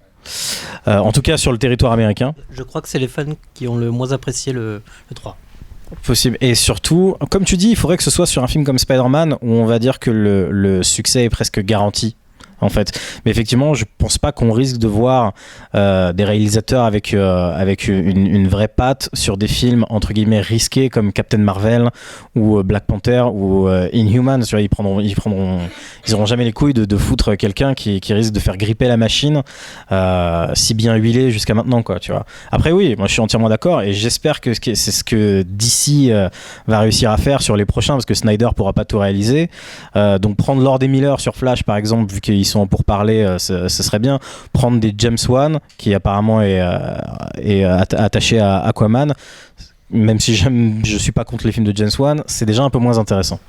En tout cas, sur le territoire américain. Je crois que c'est les fans qui ont le moins apprécié le 3. Possible. Et surtout, comme tu dis, il faudrait que ce soit sur un film comme Spider-Man où on va dire que le succès est presque garanti. En fait, mais effectivement, je pense pas qu'on risque de voir des réalisateurs avec une vraie patte sur des films entre guillemets risqués comme Captain Marvel ou Black Panther ou Inhumans. Tu vois, ils auront jamais les couilles de foutre quelqu'un qui risque de faire gripper la machine si bien huilé jusqu'à maintenant, quoi. Tu vois. Après, oui, moi je suis entièrement d'accord et j'espère que c'est ce que DC va réussir à faire sur les prochains parce que Snyder pourra pas tout réaliser. Donc prendre Lord et Miller sur Flash par exemple, vu qu'ils sont pour parler, ce serait bien. Prendre des James Wan qui apparemment est attaché à Aquaman, même si je suis pas contre les films de James Wan, c'est déjà un peu moins intéressant.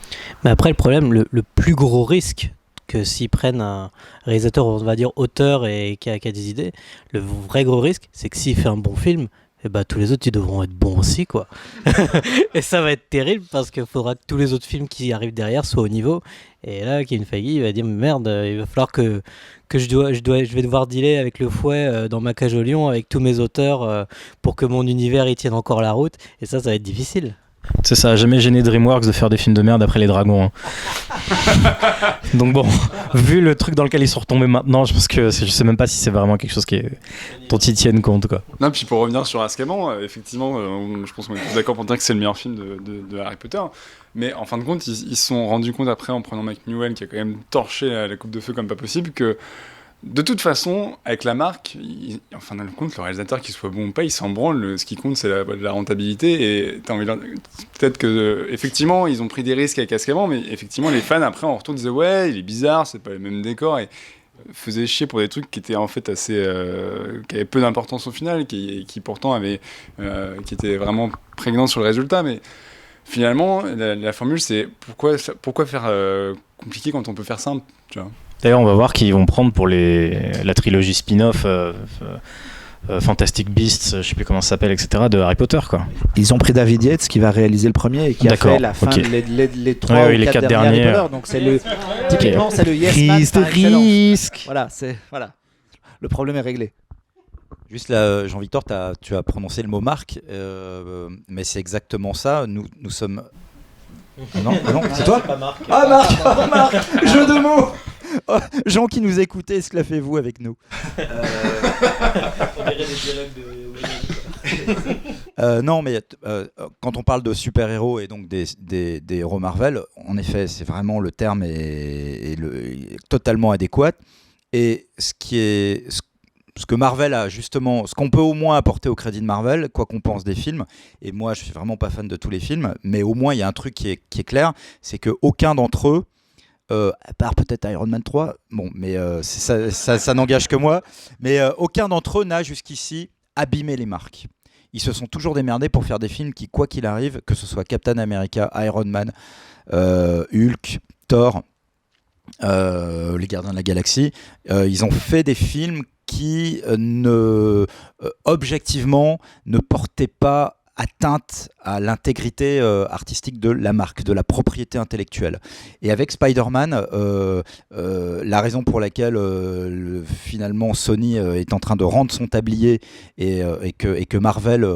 Mais après le problème, le plus gros risque que s'ils prennent un réalisateur, on va dire auteur et qui a des idées, le vrai gros risque, c'est que s'il fait un bon film, et bah, tous les autres ils devront être bons aussi, quoi. Et ça va être terrible parce qu'il faudra que tous les autres films qui arrivent derrière soient au niveau. Et là, Kevin Feige il va dire merde, il va falloir que je vais devoir dealer avec le fouet dans ma cage au lion avec tous mes auteurs pour que mon univers il tienne encore la route. Et ça va être difficile. C'est ça, a jamais gêné DreamWorks de faire des films de merde après les dragons. Hein. Donc bon, vu le truc dans lequel ils sont retombés maintenant, je pense que je sais même pas si c'est vraiment quelque chose dont ils tiennent compte, quoi. Non, puis pour revenir sur Azkaban, effectivement, je pense qu'on est tous d'accord pour dire que c'est le meilleur film de Harry Potter. Mais en fin de compte, ils se sont rendus compte après, en prenant Mike Newell, qui a quand même torché la coupe de feu comme pas possible, que de toute façon, avec la marque, en fin de compte, le réalisateur, qu'il soit bon ou pas, il s'en branle. Ce qui compte, c'est la rentabilité. Et peut-être que, effectivement, ils ont pris des risques avec Azkaban, mais effectivement, les fans, après, en retour, disaient ouais, il est bizarre, c'est pas les mêmes décors. Et faisaient chier pour des trucs qui étaient en fait assez. Qui avaient peu d'importance au final, qui pourtant qui étaient vraiment prégnants sur le résultat. Mais finalement, la formule, c'est pourquoi faire compliqué quand on peut faire simple, tu vois. D'ailleurs, on va voir qu'ils vont prendre pour la trilogie spin-off Fantastic Beasts, je sais plus comment ça s'appelle, etc., de Harry Potter, quoi. Ils ont pris David Yates qui va réaliser le premier et qui a fait la fin, les 3 ou 4 derniers Harry Potter. Donc typiquement, c'est le Yes Man par excellence. Voilà. Le problème est réglé. Juste là, Jean-Victor, tu as prononcé le mot marque, mais c'est exactement ça. Nous sommes... Non, c'est toi ? Marc, jeu de mots. Oh, gens qui nous écoutez, esclaffez-vous avec nous. On dirait des dialogues de... Non, mais quand on parle de super-héros et donc des héros Marvel, en effet, c'est vraiment le terme est totalement adéquat. Et ce que Marvel a justement, ce qu'on peut au moins apporter au crédit de Marvel, quoi qu'on pense des films, et moi je suis vraiment pas fan de tous les films, mais au moins il y a un truc qui est clair, c'est qu'aucun d'entre eux, à part peut-être Iron Man 3, bon, mais ça n'engage que moi, mais aucun d'entre eux n'a jusqu'ici abîmé les marques. Ils se sont toujours démerdés pour faire des films qui, quoi qu'il arrive, que ce soit Captain America, Iron Man, Hulk, Thor, les Gardiens de la Galaxie, ils ont fait des films qui objectivement ne portaient pas atteinte à l'intégrité artistique de la marque, de la propriété intellectuelle. Et avec Spider-Man, la raison pour laquelle finalement Sony est en train de rendre son tablier et que Marvel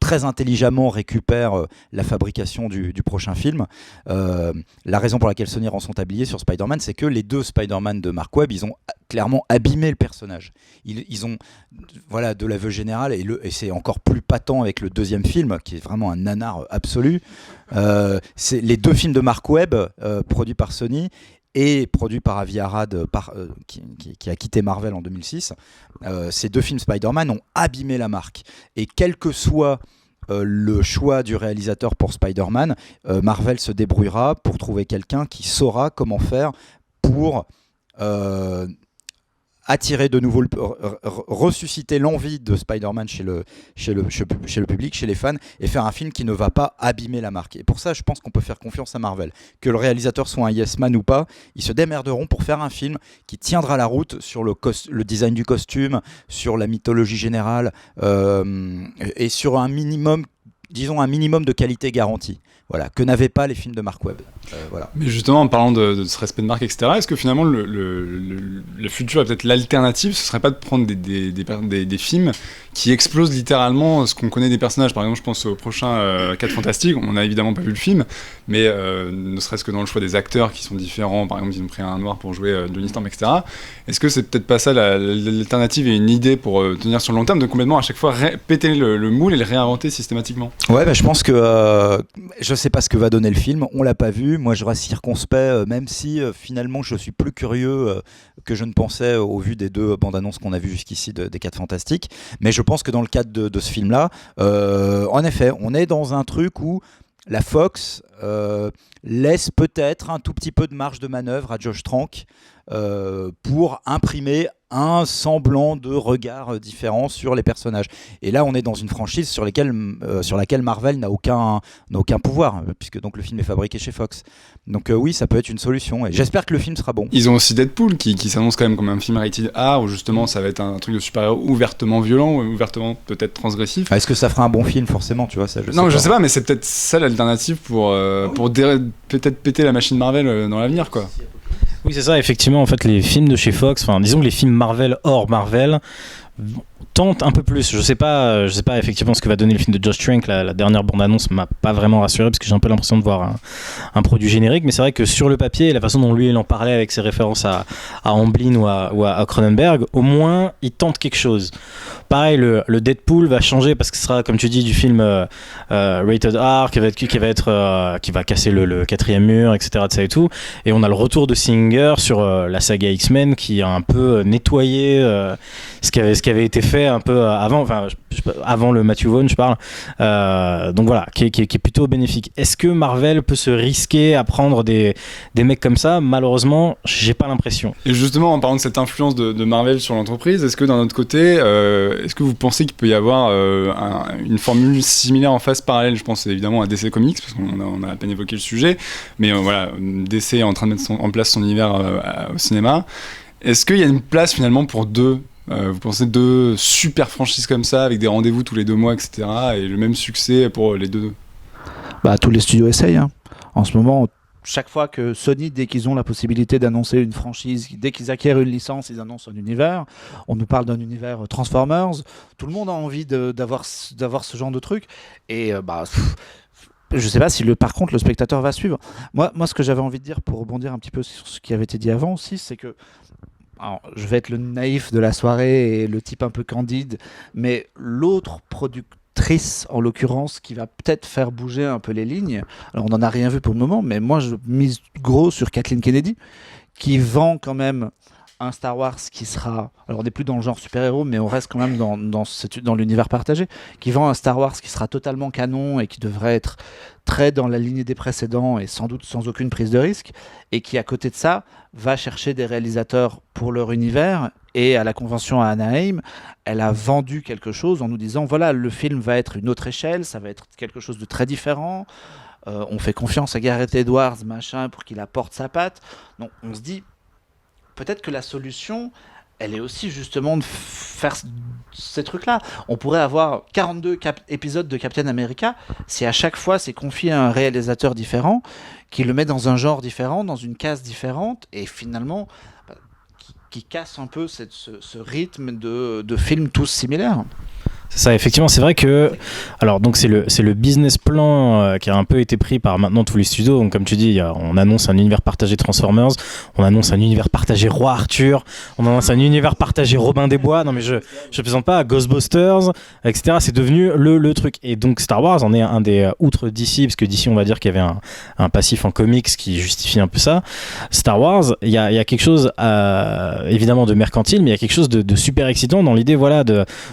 très intelligemment récupère la fabrication du prochain film, la raison pour laquelle Sony rend son tablier sur Spider-Man, c'est que les deux Spider-Man de Mark Webb, ils ont clairement abîmé le personnage. Ils ont, voilà, de l'aveu général, et c'est encore plus patent avec le deuxième film, qui est vraiment un nanar absolu. C'est les deux films de Mark Webb, produits par Sony et produits par Avi Arad, qui a quitté Marvel en 2006. Ces deux films Spider-Man ont abîmé la marque. Et quel que soit le choix du réalisateur pour Spider-Man, Marvel se débrouillera pour trouver quelqu'un qui saura comment faire pour attirer de nouveau, ressusciter l'envie de Spider-Man chez le public, chez les fans, et faire un film qui ne va pas abîmer la marque. Et pour ça, je pense qu'on peut faire confiance à Marvel. Que le réalisateur soit un yes man ou pas, ils se démerderont pour faire un film qui tiendra la route sur le design du costume, sur la mythologie générale, et sur un minimum de qualité garantie. Voilà, que n'avaient pas les films de Mark Webb. Voilà. Mais justement, en parlant de ce respect de marque, etc., est-ce que finalement le futur et peut-être l'alternative, ce serait pas de prendre des films qui explosent littéralement ce qu'on connaît des personnages? Par exemple, je pense au prochain 4 Fantastiques. On n'a évidemment pas vu le film, mais ne serait-ce que dans le choix des acteurs qui sont différents. Par exemple, ils ont pris un noir pour jouer Johnny Storm, etc. Est-ce que c'est peut-être pas ça l'alternative et une idée pour tenir sur le long terme, de complètement à chaque fois péter le moule et le réinventer systématiquement? Ouais, je pense que je sais pas ce que va donner le film, on l'a pas vu. Moi, je reste circonspect, même si finalement je suis plus curieux que je ne pensais au vu des 2 bandes annonces qu'on a vues jusqu'ici des 4 Fantastiques. Mais je pense que dans le cadre de ce film-là, en effet, on est dans un truc où la Fox laisse peut-être un tout petit peu de marge de manœuvre à Josh Trank pour imprimer un semblant de regard différent sur les personnages. Et là, on est dans une franchise sur laquelle Marvel n'a aucun pouvoir, puisque donc le film est fabriqué chez Fox. Donc oui, ça peut être une solution. Et j'espère que le film sera bon. Ils ont aussi Deadpool qui s'annonce quand même comme un film rated R, où justement ça va être un truc de super-héros ouvertement violent, ou ouvertement peut-être transgressif. Est-ce que ça fera un bon film, forcément, tu vois, ça, je sais pas, mais c'est peut-être ça l'alternative pour peut-être péter la machine Marvel dans l'avenir, quoi. Oui, c'est ça, effectivement, en fait, les films de chez Fox, enfin, disons que les films Marvel hors Marvel tentent un peu plus. Je sais pas effectivement ce que va donner le film de Josh Trank. La dernière bande-annonce m'a pas vraiment rassuré parce que j'ai un peu l'impression de voir un produit générique, mais c'est vrai que sur le papier, la façon dont lui il en parlait avec ses références à Amblin ou à Cronenberg, au moins il tente quelque chose. Pareil, le Deadpool va changer parce que ce sera, comme tu dis, du film rated R qui va casser le 4e mur, etc., de ça et tout. Et on a le retour de Singer sur la saga X-Men qui a un peu nettoyé ce qui avait été fait un peu avant le Matthew Vaughn, je parle. Donc voilà, qui est plutôt bénéfique. Est-ce que Marvel peut se risquer à prendre des mecs comme ça? Malheureusement, j'ai pas l'impression. Et justement, en parlant de cette influence de Marvel sur l'entreprise, est-ce que d'un autre côté, est-ce que vous pensez qu'il peut y avoir une formule similaire en phase parallèle? Je pense évidemment à DC Comics, parce qu'on a à peine évoqué le sujet, mais voilà, DC est en train de mettre en place son univers au cinéma. Est-ce qu'il y a une place finalement pour vous pensez 2 super franchises comme ça, avec des rendez-vous tous les 2 mois, etc., et le même succès pour les 2? Tous les studios essayent. En ce moment, chaque fois que Sony, dès qu'ils ont la possibilité d'annoncer une franchise, dès qu'ils acquièrent une licence, ils annoncent un univers. On nous parle d'un univers Transformers. Tout le monde a envie d'avoir ce genre de truc. Et je sais pas si par contre le spectateur va suivre. Moi, ce que j'avais envie de dire pour rebondir un petit peu sur ce qui avait été dit avant aussi, c'est que, alors, je vais être le naïf de la soirée et le type un peu candide, mais l'autre productrice, en l'occurrence, qui va peut-être faire bouger un peu les lignes, alors on n'en a rien vu pour le moment, mais moi je mise gros sur Kathleen Kennedy, qui vend quand même un Star Wars qui sera, alors on n'est plus dans le genre super-héros, mais on reste quand même dans l'univers partagé, qui vend un Star Wars qui sera totalement canon et qui devrait être très dans la lignée des précédents et sans doute sans aucune prise de risque, et qui à côté de ça va chercher des réalisateurs pour leur univers. Et à la convention à Anaheim, elle a vendu quelque chose en nous disant voilà, le film va être une autre échelle, ça va être quelque chose de très différent, on fait confiance à Gareth Edwards pour qu'il apporte sa patte. Donc on se dit peut-être que la solution, elle est aussi justement de faire ces trucs-là. On pourrait avoir 42 épisodes de Captain America si à chaque fois c'est confié à un réalisateur différent, qui le met dans un genre différent, dans une case différente, et finalement qui casse un peu ce rythme de films tous similaires. C'est ça, effectivement, c'est vrai que, alors donc c'est le business plan qui a un peu été pris par maintenant tous les studios. Donc comme tu dis, on annonce un univers partagé Transformers, on annonce un univers partagé Roi Arthur, on annonce un univers partagé Robin des Bois. Non mais je plaisante pas, Ghostbusters, etc. C'est devenu le truc. Et donc Star Wars en est un des outre DC, parce que DC on va dire qu'il y avait un passif en comics qui justifie un peu ça. Star Wars, il y a quelque chose évidemment de mercantile, mais il y a quelque chose de super excitant dans l'idée, voilà,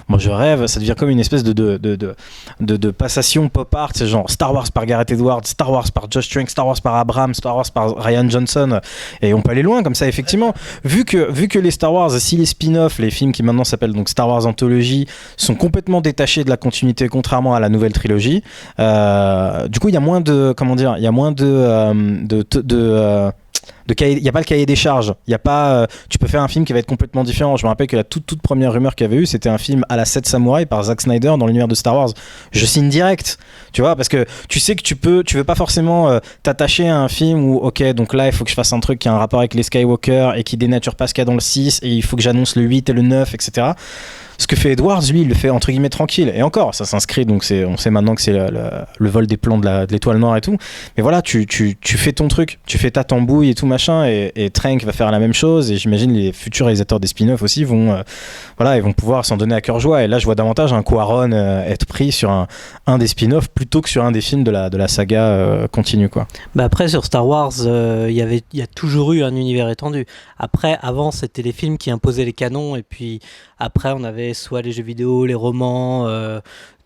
moi je rêve rêve, ça devient comme une espèce de passation pop art. C'est genre Star Wars par Gareth Edwards, Star Wars par Josh Trank, Star Wars par Abrams, Star Wars par Rian Johnson, et on peut aller loin comme ça. Effectivement, vu que les Star Wars, si les spin-offs, les films qui maintenant s'appellent donc Star Wars Anthology, sont complètement détachés de la continuité, contrairement à la nouvelle trilogie, du coup il y a moins de, comment dire, il y a moins il n'y a pas le cahier des charges. Il y a pas, tu peux faire un film qui va être complètement différent. Je me rappelle que la toute première rumeur qu'il y avait eu, c'était un film à la 7 Samouraï par Zack Snyder dans l'univers de Star Wars. Je signe direct, tu vois, parce que tu sais que tu veux pas forcément t'attacher à un film où, ok, donc là il faut que je fasse un truc qui a un rapport avec les Skywalker et qui dénature pas ce qu'il y a dans le 6 et il faut que j'annonce le 8 et le 9, etc. Ce que fait Edwards, lui, il le fait entre guillemets tranquille. Et encore, ça s'inscrit, donc on sait maintenant que c'est le vol des plans de l'étoile noire et tout. Mais voilà, tu fais ton truc, tu fais ta tambouille et tout machin, et Trank va faire la même chose. Et j'imagine les futurs réalisateurs des spin-offs aussi vont pouvoir s'en donner à cœur joie. Et là, je vois davantage un Cuarón être pris sur un des spin-offs plutôt que sur un des films de la saga continue, quoi. Bah après, sur Star Wars, il y a toujours eu un univers étendu. Après, avant, c'était les films qui imposaient les canons, et puis après, on avait soit les jeux vidéo, les romans,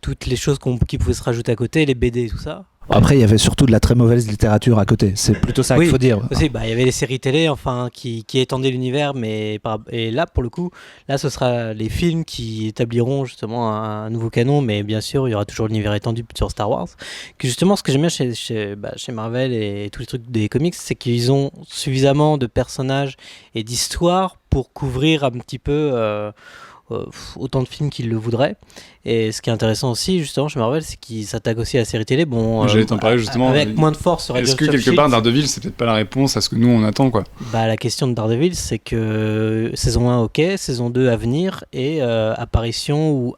toutes les choses qui pouvaient se rajouter à côté, les BD, tout ça. Après, il y avait surtout de la très mauvaise littérature à côté. C'est plutôt ça qu'il faut dire. Aussi, il y avait les séries télé, enfin, qui étendaient l'univers, et là, pour le coup, là, ce sera les films qui établiront justement un nouveau canon, mais bien sûr, il y aura toujours l'univers étendu sur Star Wars. Que justement, ce que j'aime bien chez Marvel et tous les trucs des comics, c'est qu'ils ont suffisamment de personnages et d'histoires pour couvrir un petit peu autant de films qu'ils le voudraient. Et ce qui est intéressant aussi, justement, chez Marvel, c'est qu'ils s'attaquent aussi à la série télé. Bon, j'allais t'en parler justement. Avec moins de force sur Est-ce que quelque part Daredevil, c'est peut-être pas la réponse à ce que nous on attend, quoi? La question de Daredevil, c'est que saison 1, ok, saison 2 à venir, et apparition ou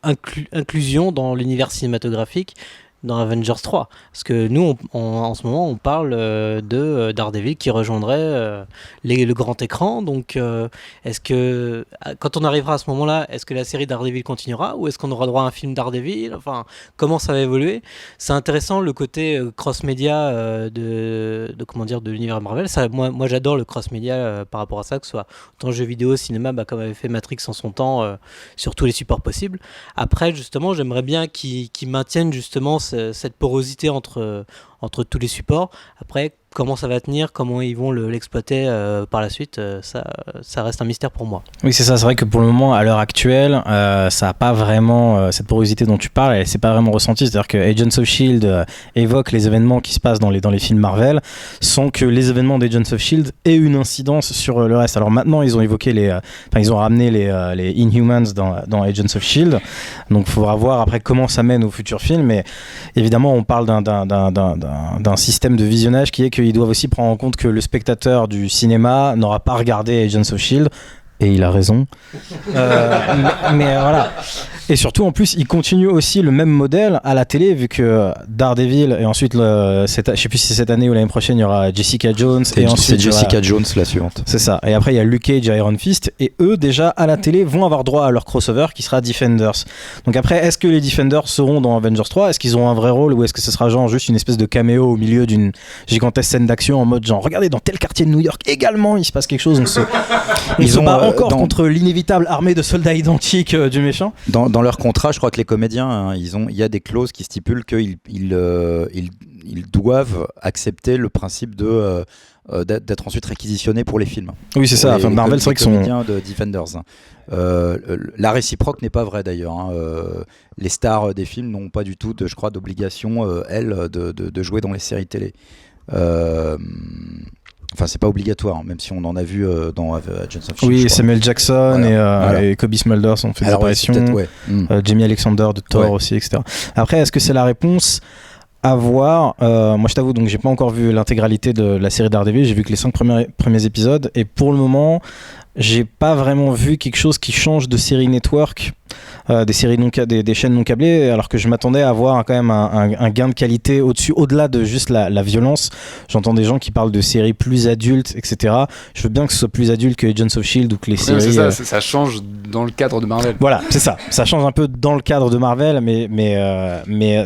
inclusion dans l'univers cinématographique dans Avengers 3. Parce que nous, en ce moment, on parle de Daredevil qui rejoindrait le grand écran. Donc, est-ce que, quand on arrivera à ce moment-là, est-ce que la série Daredevil continuera ou est-ce qu'on aura droit à un film Daredevil? Enfin, comment ça va évoluer? C'est intéressant le côté cross-média de l'univers Marvel. Ça, moi, j'adore le cross-média par rapport à ça, que ce soit autant jeux vidéo, cinéma, comme avait fait Matrix en son temps, sur tous les supports possibles. Après, justement, j'aimerais bien qu'ils maintiennent justement cette porosité entre tous les supports. Après, comment ça va tenir, comment ils vont l'exploiter par la suite, ça reste un mystère pour moi. Oui, c'est ça. C'est vrai que pour le moment, à l'heure actuelle, ça n'a pas vraiment cette porosité dont tu parles, elle s'est pas vraiment ressentie. C'est-à-dire que Agents of S.H.I.E.L.D. évoque les événements qui se passent dans les films Marvel, sans que les événements d'Agents of S.H.I.E.L.D. aient une incidence sur le reste. Alors maintenant, ils ont évoqué ils ont ramené les Inhumans dans Agents of S.H.I.E.L.D. Donc il faudra voir après comment ça mène au futur film. Mais évidemment, on parle d'un système de visionnage qui est qu'ils doivent aussi prendre en compte que le spectateur du cinéma n'aura pas regardé Agents of S.H.I.E.D. Et il a raison. Mais voilà. Et surtout, en plus, il continue aussi le même modèle à la télé, vu que Daredevil, et ensuite, je sais plus si c'est cette année ou l'année prochaine, il y aura Jessica Jones. Et ensuite, c'est Jessica Jones la suivante. C'est ça. Et après, il y a Luke Cage et Iron Fist. Et eux, déjà, à la télé, vont avoir droit à leur crossover qui sera Defenders. Donc après, est-ce que les Defenders seront dans Avengers 3? Est-ce qu'ils auront un vrai rôle? Ou est-ce que ce sera genre juste une espèce de caméo au milieu d'une gigantesque scène d'action en mode genre, regardez, dans tel quartier de New York également, il se passe quelque chose. Ils se battent encore contre l'inévitable armée de soldats identiques du méchant. Dans leur contrat, je crois que les comédiens, il y a des clauses qui stipulent qu'ils doivent accepter le principe d'être ensuite réquisitionnés pour les films. Oui, c'est ça. Enfin, Marvel, c'est vrai qu'ils sont comédiens de Defenders. La réciproque n'est pas vraie d'ailleurs. Les stars des films n'ont pas du tout, je crois, d'obligation, elles, de jouer dans les séries télé. Enfin, c'est pas obligatoire, même si on en a vu dans Agents of S.H.I.E.L.D. Oui, Samuel Jackson et Kobe Smulders ont fait des apparitions. Jamie Alexander de Thor aussi, etc. Après, est-ce que c'est la réponse à voir? Moi, je t'avoue, donc j'ai pas encore vu l'intégralité de la série Daredevil. J'ai vu que les 5 premiers épisodes, et pour le moment, j'ai pas vraiment vu quelque chose qui change de série network, des séries des chaînes non câblées, alors que je m'attendais à avoir quand même un gain de qualité au-delà de juste la violence. J'entends des gens qui parlent de séries plus adultes, etc. Je veux bien que ce soit plus adulte que Agents of S.H.I.E.L.D. ou que les séries. C'est ça change dans le cadre de Marvel. Voilà, c'est ça. Ça change un peu dans le cadre de Marvel, mais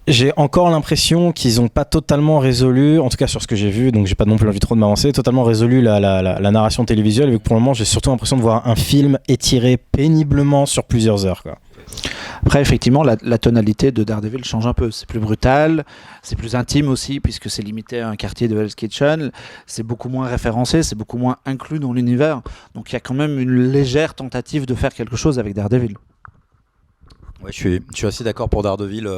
j'ai encore l'impression qu'ils n'ont pas totalement résolu, en tout cas sur ce que j'ai vu, donc j'ai pas non plus envie trop de m'avancer, totalement résolu la narration télévisuelle, vu que pour le moment j'ai surtout l'impression de voir un film étiré péniblement sur plusieurs heures, quoi. Après, effectivement, la tonalité de Daredevil change un peu. C'est plus brutal, c'est plus intime aussi, puisque c'est limité à un quartier de Hell's Kitchen. C'est beaucoup moins référencé, c'est beaucoup moins inclus dans l'univers. Donc il y a quand même une légère tentative de faire quelque chose avec Daredevil. Ouais, je suis assez d'accord pour Daredevil.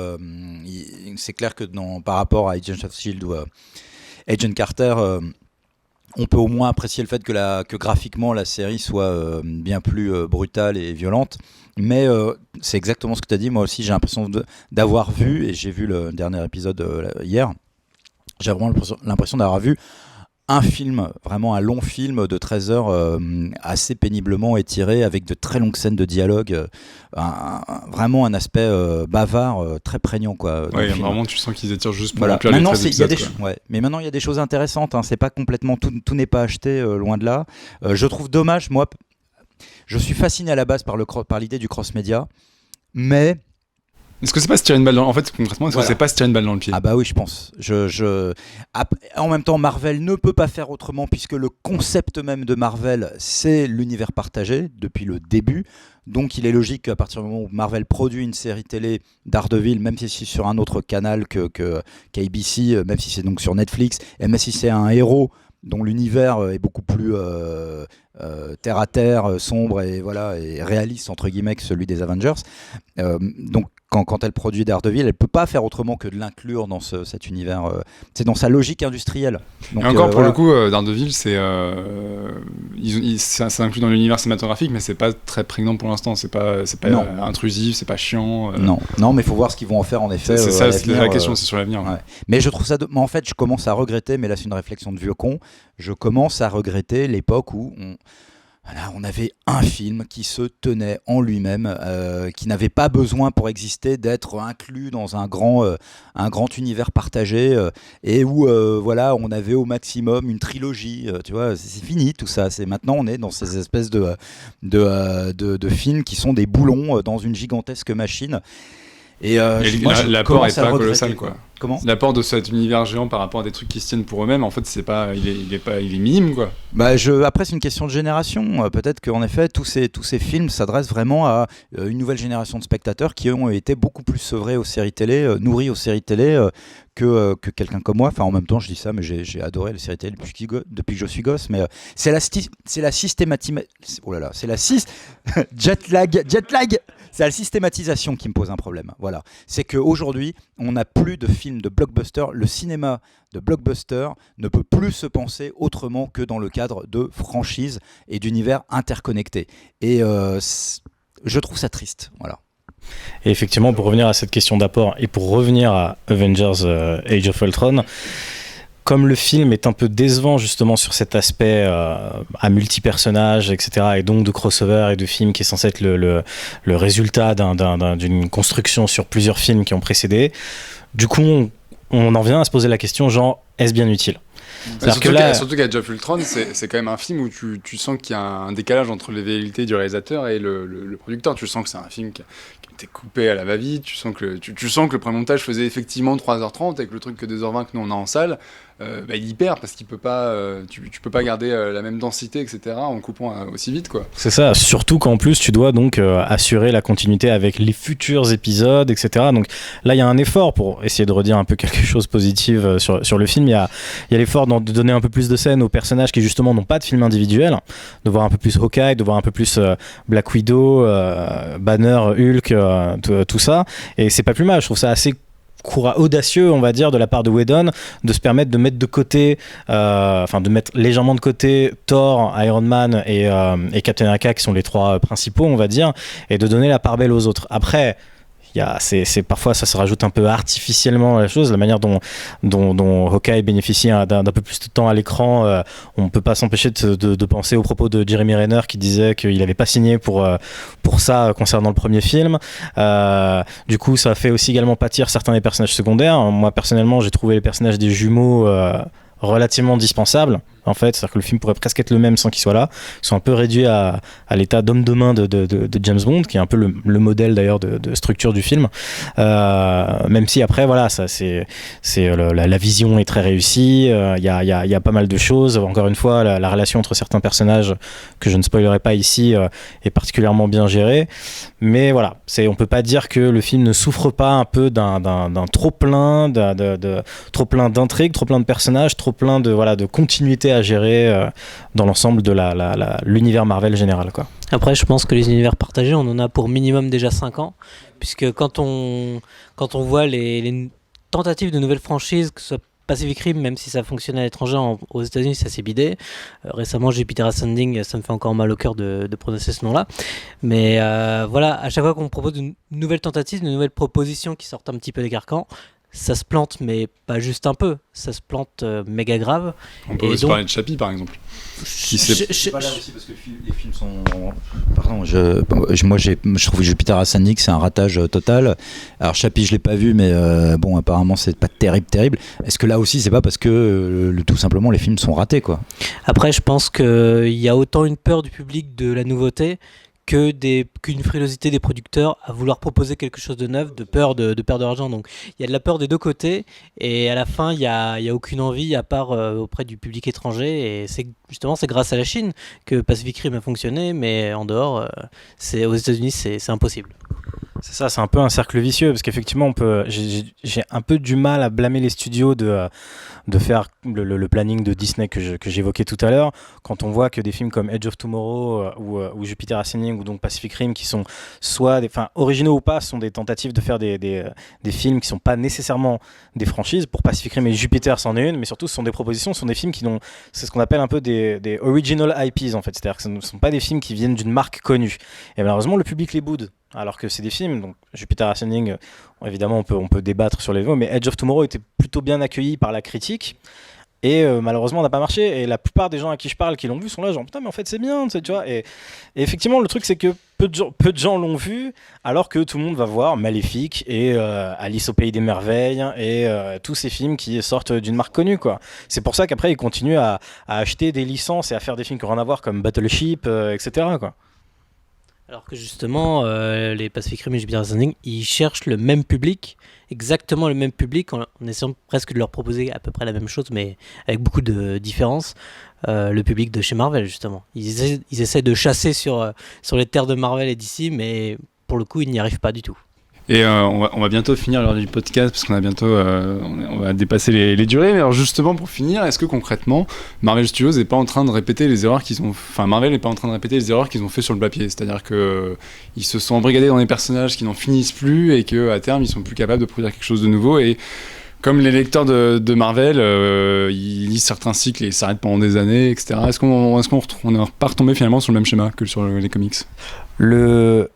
C'est clair que par rapport à Agents of S.H.I.E.L.D. ou Agent Carter, on peut au moins apprécier le fait que graphiquement la série soit bien plus brutale et violente. Mais c'est exactement ce que tu as dit. Moi aussi, j'ai l'impression d'avoir vu, et j'ai vu le dernier épisode hier, j'ai vraiment l'impression d'avoir vu un film, vraiment un long film de 13 heures assez péniblement étiré avec de très longues scènes de dialogue, vraiment un aspect bavard très prégnant quoi. Ouais, vraiment tu sens qu'ils étirent juste pour voilà. remplir les Maintenant, 13 épisodes. Mais maintenant il y a des choses intéressantes, hein. C'est pas complètement tout n'est pas acheté, loin de là. Je trouve dommage, moi je suis fasciné à la base par l'idée du cross-média, mais Est-ce que c'est pas se tirer une balle dans... En fait, concrètement, est-ce que c'est pas se tirer une balle dans le pied? Ah bah oui, je pense. En même temps, Marvel ne peut pas faire autrement, puisque le concept même de Marvel, c'est l'univers partagé depuis le début. Donc il est logique qu'à partir du moment où Marvel produit une série télé Daredevil, même si c'est sur un autre canal qu'ABC, même si c'est donc sur Netflix, et même si c'est un héros dont l'univers est beaucoup plus terre à terre, sombre et réaliste entre guillemets que celui des Avengers. Donc quand elle produit Daredevil, elle peut pas faire autrement que de l'inclure dans cet univers. C'est dans sa logique industrielle. Donc, et encore pour le coup, Daredevil, c'est ça inclus dans l'univers cinématographique, mais c'est pas très prégnant pour l'instant. C'est pas intrusif, c'est pas chiant. Non, mais il faut voir ce qu'ils vont en faire en effet. C'est ça, c'est la question, c'est sur l'avenir. Ouais. Mais je trouve ça. En fait, je commence à regretter, mais là c'est une réflexion de vieux con. Je commence à regretter l'époque où on avait un film qui se tenait en lui-même, qui n'avait pas besoin pour exister d'être inclus dans un grand univers partagé, et où on avait au maximum une trilogie. Tu vois, c'est fini tout ça. Maintenant on est dans ces espèces de films qui sont des boulons dans une gigantesque machine. Et l'apport est pas colossal quoi. Comment ? L'apport de cet univers géant par rapport à des trucs qui se tiennent pour eux-mêmes, en fait, il est minime quoi. Après c'est une question de génération. Peut-être qu'en effet tous ces films s'adressent vraiment à une nouvelle génération de spectateurs qui ont été beaucoup plus sevrés aux séries télé, nourris aux séries télé que quelqu'un comme moi. Enfin en même temps je dis ça, mais j'ai adoré les séries télé depuis que je suis gosse. Mais c'est la systématisation. Oh là là, c'est la jet lag. C'est la systématisation qui me pose un problème. Voilà. C'est qu'aujourd'hui, on n'a plus de films de blockbuster. Le cinéma de blockbuster ne peut plus se penser autrement que dans le cadre de franchises et d'univers interconnectés. Et je trouve ça triste. Voilà. Et effectivement, pour revenir à cette question d'apport et pour revenir à Avengers Age of Ultron, comme le film est un peu décevant justement sur cet aspect à multi-personnages, etc., et donc de crossover et de film qui est censé être le résultat d'une construction sur plusieurs films qui ont précédé, du coup on en vient à se poser la question genre, est-ce bien utile ? Surtout qu'Age of Ultron, c'est quand même un film où tu sens qu'il y a un décalage entre les velléités du réalisateur et le producteur. Tu sens que c'est un film qui était coupé à la va-vite, tu sens que le pré-montage faisait effectivement 3h30 avec le truc que 2h20 que nous on a en salle. Il y perd parce qu'il peut pas, tu peux pas garder la même densité, etc. en coupant aussi vite quoi. C'est ça, surtout qu'en plus tu dois donc assurer la continuité avec les futurs épisodes, etc. Donc là il y a un effort pour essayer de redire un peu quelque chose de positif sur le film. Il y a l'effort de donner un peu plus de scènes aux personnages qui justement n'ont pas de film individuel, de voir un peu plus Hawkeye, de voir un peu plus Black Widow, Banner, Hulk, tout ça, et c'est pas plus mal. Je trouve ça assez audacieux, on va dire, de la part de Whedon de se permettre de mettre de côté, de mettre légèrement de côté Thor, Iron Man et Captain America qui sont les trois principaux, on va dire, et de donner la part belle aux autres. Après, parfois ça se rajoute un peu artificiellement à la chose, la manière dont Hawkeye bénéficie d'un peu plus de temps à l'écran. On peut pas s'empêcher de penser aux propos de Jeremy Renner qui disait qu'il n'avait pas signé pour ça concernant le premier film. Du coup ça fait aussi également pâtir certains des personnages secondaires. Moi personnellement j'ai trouvé les personnages des jumeaux relativement dispensables. en fait, c'est-à-dire que le film pourrait presque être le même sans qu'il soit là. Ils sont un peu réduits à l'état d'homme de main de James Bond, qui est un peu le modèle d'ailleurs de structure du film. Même si après, voilà, ça c'est la vision est très réussie. Il y a pas mal de choses. Encore une fois, la relation entre certains personnages que je ne spoilerai pas ici est particulièrement bien gérée. Mais voilà, on peut pas dire que le film ne souffre pas un peu d'un trop plein trop plein d'intrigues, trop plein de personnages, trop plein de continuité à gérer dans l'ensemble de l'univers Marvel général, quoi. Après, je pense que les univers partagés, on en a pour minimum déjà 5 ans, puisque quand on voit les tentatives de nouvelles franchises, que ce soit Pacific Rim, même si ça fonctionnait à l'étranger, aux États-Unis ça s'est bidé. Récemment, Jupiter Ascending, ça me fait encore mal au cœur de prononcer ce nom-là. Mais voilà, à chaque fois qu'on propose une nouvelle tentative, une nouvelle proposition qui sortent un petit peu des carcans, ça se plante, mais pas juste un peu, ça se plante méga grave. On peut aussi parler de Chappie, par exemple. C'est pas là aussi parce que les films sont. Pardon, moi je trouve que Jupiter Ascending c'est un ratage total. Alors Chappie je l'ai pas vu, mais bon apparemment c'est pas terrible. Est-ce que là aussi c'est pas parce que tout simplement les films sont ratés, quoi? Après, je pense qu'il y a autant une peur du public de la nouveauté qu'une frilosité des producteurs à vouloir proposer quelque chose de neuf, de peur de perdre de l'argent. Donc il y a de la peur des deux côtés, et à la fin il y a aucune envie à part auprès du public étranger, et c'est grâce à la Chine que Pacific Rim a fonctionné, mais en dehors aux États-Unis c'est impossible. C'est ça, c'est un peu un cercle vicieux, parce qu'effectivement j'ai un peu du mal à blâmer les studios de faire le planning de Disney que j'évoquais tout à l'heure, quand on voit que des films comme Edge of Tomorrow ou Jupiter Ascending ou donc Pacific Rim, qui sont soit originaux ou pas, sont des tentatives de faire des films qui sont pas nécessairement des franchises. Pour Pacific Rim et Jupiter c'en est une, mais surtout ce sont des propositions, ce sont des films c'est ce qu'on appelle un peu des original IPs en fait, c'est-à-dire que ce ne sont pas des films qui viennent d'une marque connue, et malheureusement le public les boude. Alors que c'est des films, donc Jupiter Ascending, évidemment on peut débattre sur les mots, mais Edge of Tomorrow était plutôt bien accueilli par la critique, et malheureusement n'a pas marché, et la plupart des gens à qui je parle qui l'ont vu sont là genre putain mais en fait c'est bien, tu vois, et effectivement le truc c'est que peu de gens l'ont vu, alors que tout le monde va voir Maléfique et Alice au Pays des Merveilles et tous ces films qui sortent d'une marque connue, quoi. C'est pour ça qu'après ils continuent à acheter des licences et à faire des films qui n'ont rien à voir comme Battleship, etc., quoi. Alors que justement, les Pacific Rim et Jupiter Ascending, ils cherchent le même public, exactement le même public, en essayant presque de leur proposer à peu près la même chose, mais avec beaucoup de différences. Le public de chez Marvel, justement. Ils essaient de chasser sur les terres de Marvel et d'ici, mais pour le coup, ils n'y arrivent pas du tout. Et on va bientôt finir l'heure du podcast, parce qu'on a bientôt on va dépasser les durées. Mais alors justement, pour finir, est-ce que concrètement Marvel Studios n'est pas en train de répéter les erreurs Marvel n'est pas en train de répéter les erreurs qu'ils ont fait sur le papier, c'est-à-dire que ils se sont embrigadés dans des personnages qui n'en finissent plus, et que à terme ils sont plus capables de produire quelque chose de nouveau. Et comme les lecteurs de Marvel, ils lisent certains cycles et ils s'arrêtent pendant des années, etc. Est-ce qu'on n'est pas retombé finalement sur le même schéma que sur les comics? Le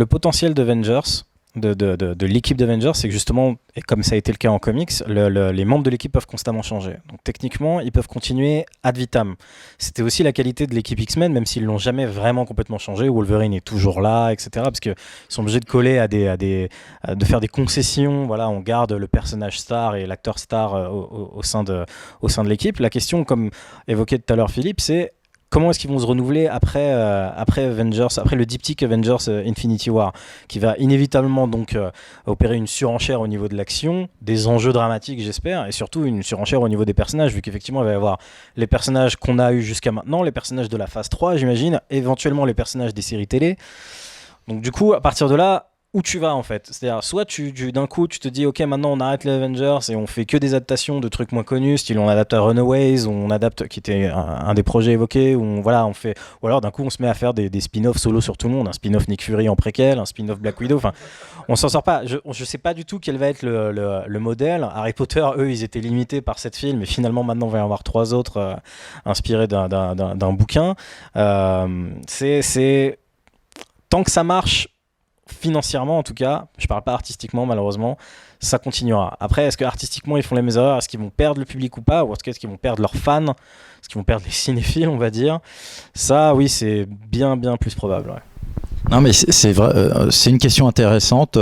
potentiel d'Avengers, de l'équipe d'Avengers, c'est que justement, et comme ça a été le cas en comics, les membres de l'équipe peuvent constamment changer. Donc techniquement, ils peuvent continuer ad vitam. C'était aussi la qualité de l'équipe X-Men, même s'ils l'ont jamais vraiment complètement changé. Wolverine est toujours là, etc. Parce qu'ils sont obligés de coller de faire des concessions. Voilà, on garde le personnage star et l'acteur star au sein de l'équipe. La question, comme évoqué tout à l'heure Philippe, c'est comment est-ce qu'ils vont se renouveler après Avengers, après le diptyque Avengers Infinity War, qui va inévitablement donc opérer une surenchère au niveau de l'action, des enjeux dramatiques j'espère, et surtout une surenchère au niveau des personnages, vu qu'effectivement il va y avoir les personnages qu'on a eu jusqu'à maintenant, les personnages de la phase 3 j'imagine, éventuellement les personnages des séries télé. Donc du coup à partir de là, où tu vas en fait, c'est-à-dire soit d'un coup tu te dis ok maintenant on arrête les Avengers et on fait que des adaptations de trucs moins connus, style on adapte à Runaways, on adapte, qui était un des projets évoqués, ou alors d'un coup on se met à faire des spin-offs solo sur tout le monde, un spin-off Nick Fury en préquel, un spin-off Black Widow, enfin on s'en sort pas. Je sais pas du tout quel va être le modèle. Harry Potter, eux ils étaient limités par 7 films, mais finalement maintenant on va y avoir 3 autres inspirés d'un bouquin. C'est tant que ça marche financièrement en tout cas, je parle pas artistiquement malheureusement, ça continuera. Après, est-ce que artistiquement ils font les mêmes erreurs, est-ce qu'ils vont perdre le public ou pas, ou est-ce qu'ils vont perdre leurs fans, est-ce qu'ils vont perdre les cinéphiles on va dire, ça oui c'est bien plus probable, ouais. Non mais c'est vrai, c'est une question intéressante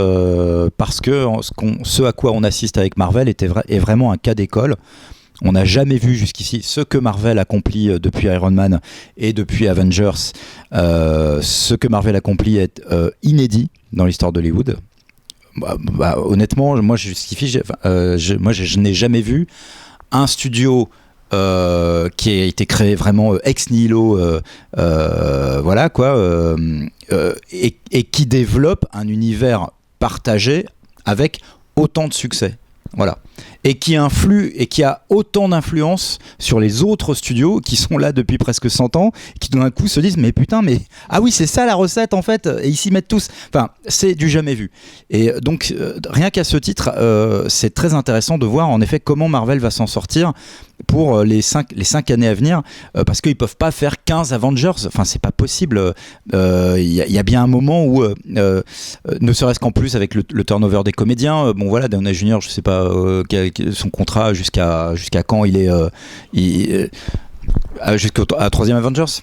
parce que ce à quoi on assiste avec Marvel est vraiment un cas d'école. On n'a jamais vu jusqu'ici ce que Marvel accomplit depuis Iron Man et depuis Avengers. Ce que Marvel accomplit est inédit dans l'histoire d'Hollywood. Honnêtement, moi je n'ai jamais vu un studio qui a été créé vraiment ex nihilo, voilà quoi, et qui développe un univers partagé avec autant de succès. Voilà. Et qui influe et qui a autant d'influence sur les autres studios qui sont là depuis presque 100 ans, qui d'un coup se disent mais putain, mais ah oui, c'est ça la recette en fait, et ils s'y mettent tous. Enfin, c'est du jamais vu. Et donc rien qu'à ce titre, c'est très intéressant de voir en effet comment Marvel va s'en sortir pour les 5 années à venir, parce qu'ils peuvent pas faire 15 Avengers, enfin c'est pas possible. Il y a bien un moment où ne serait-ce qu'en plus avec le turnover des comédiens, bon voilà, Downey Jr., je sais pas son contrat jusqu'à quand il est jusqu'à 3e Avengers.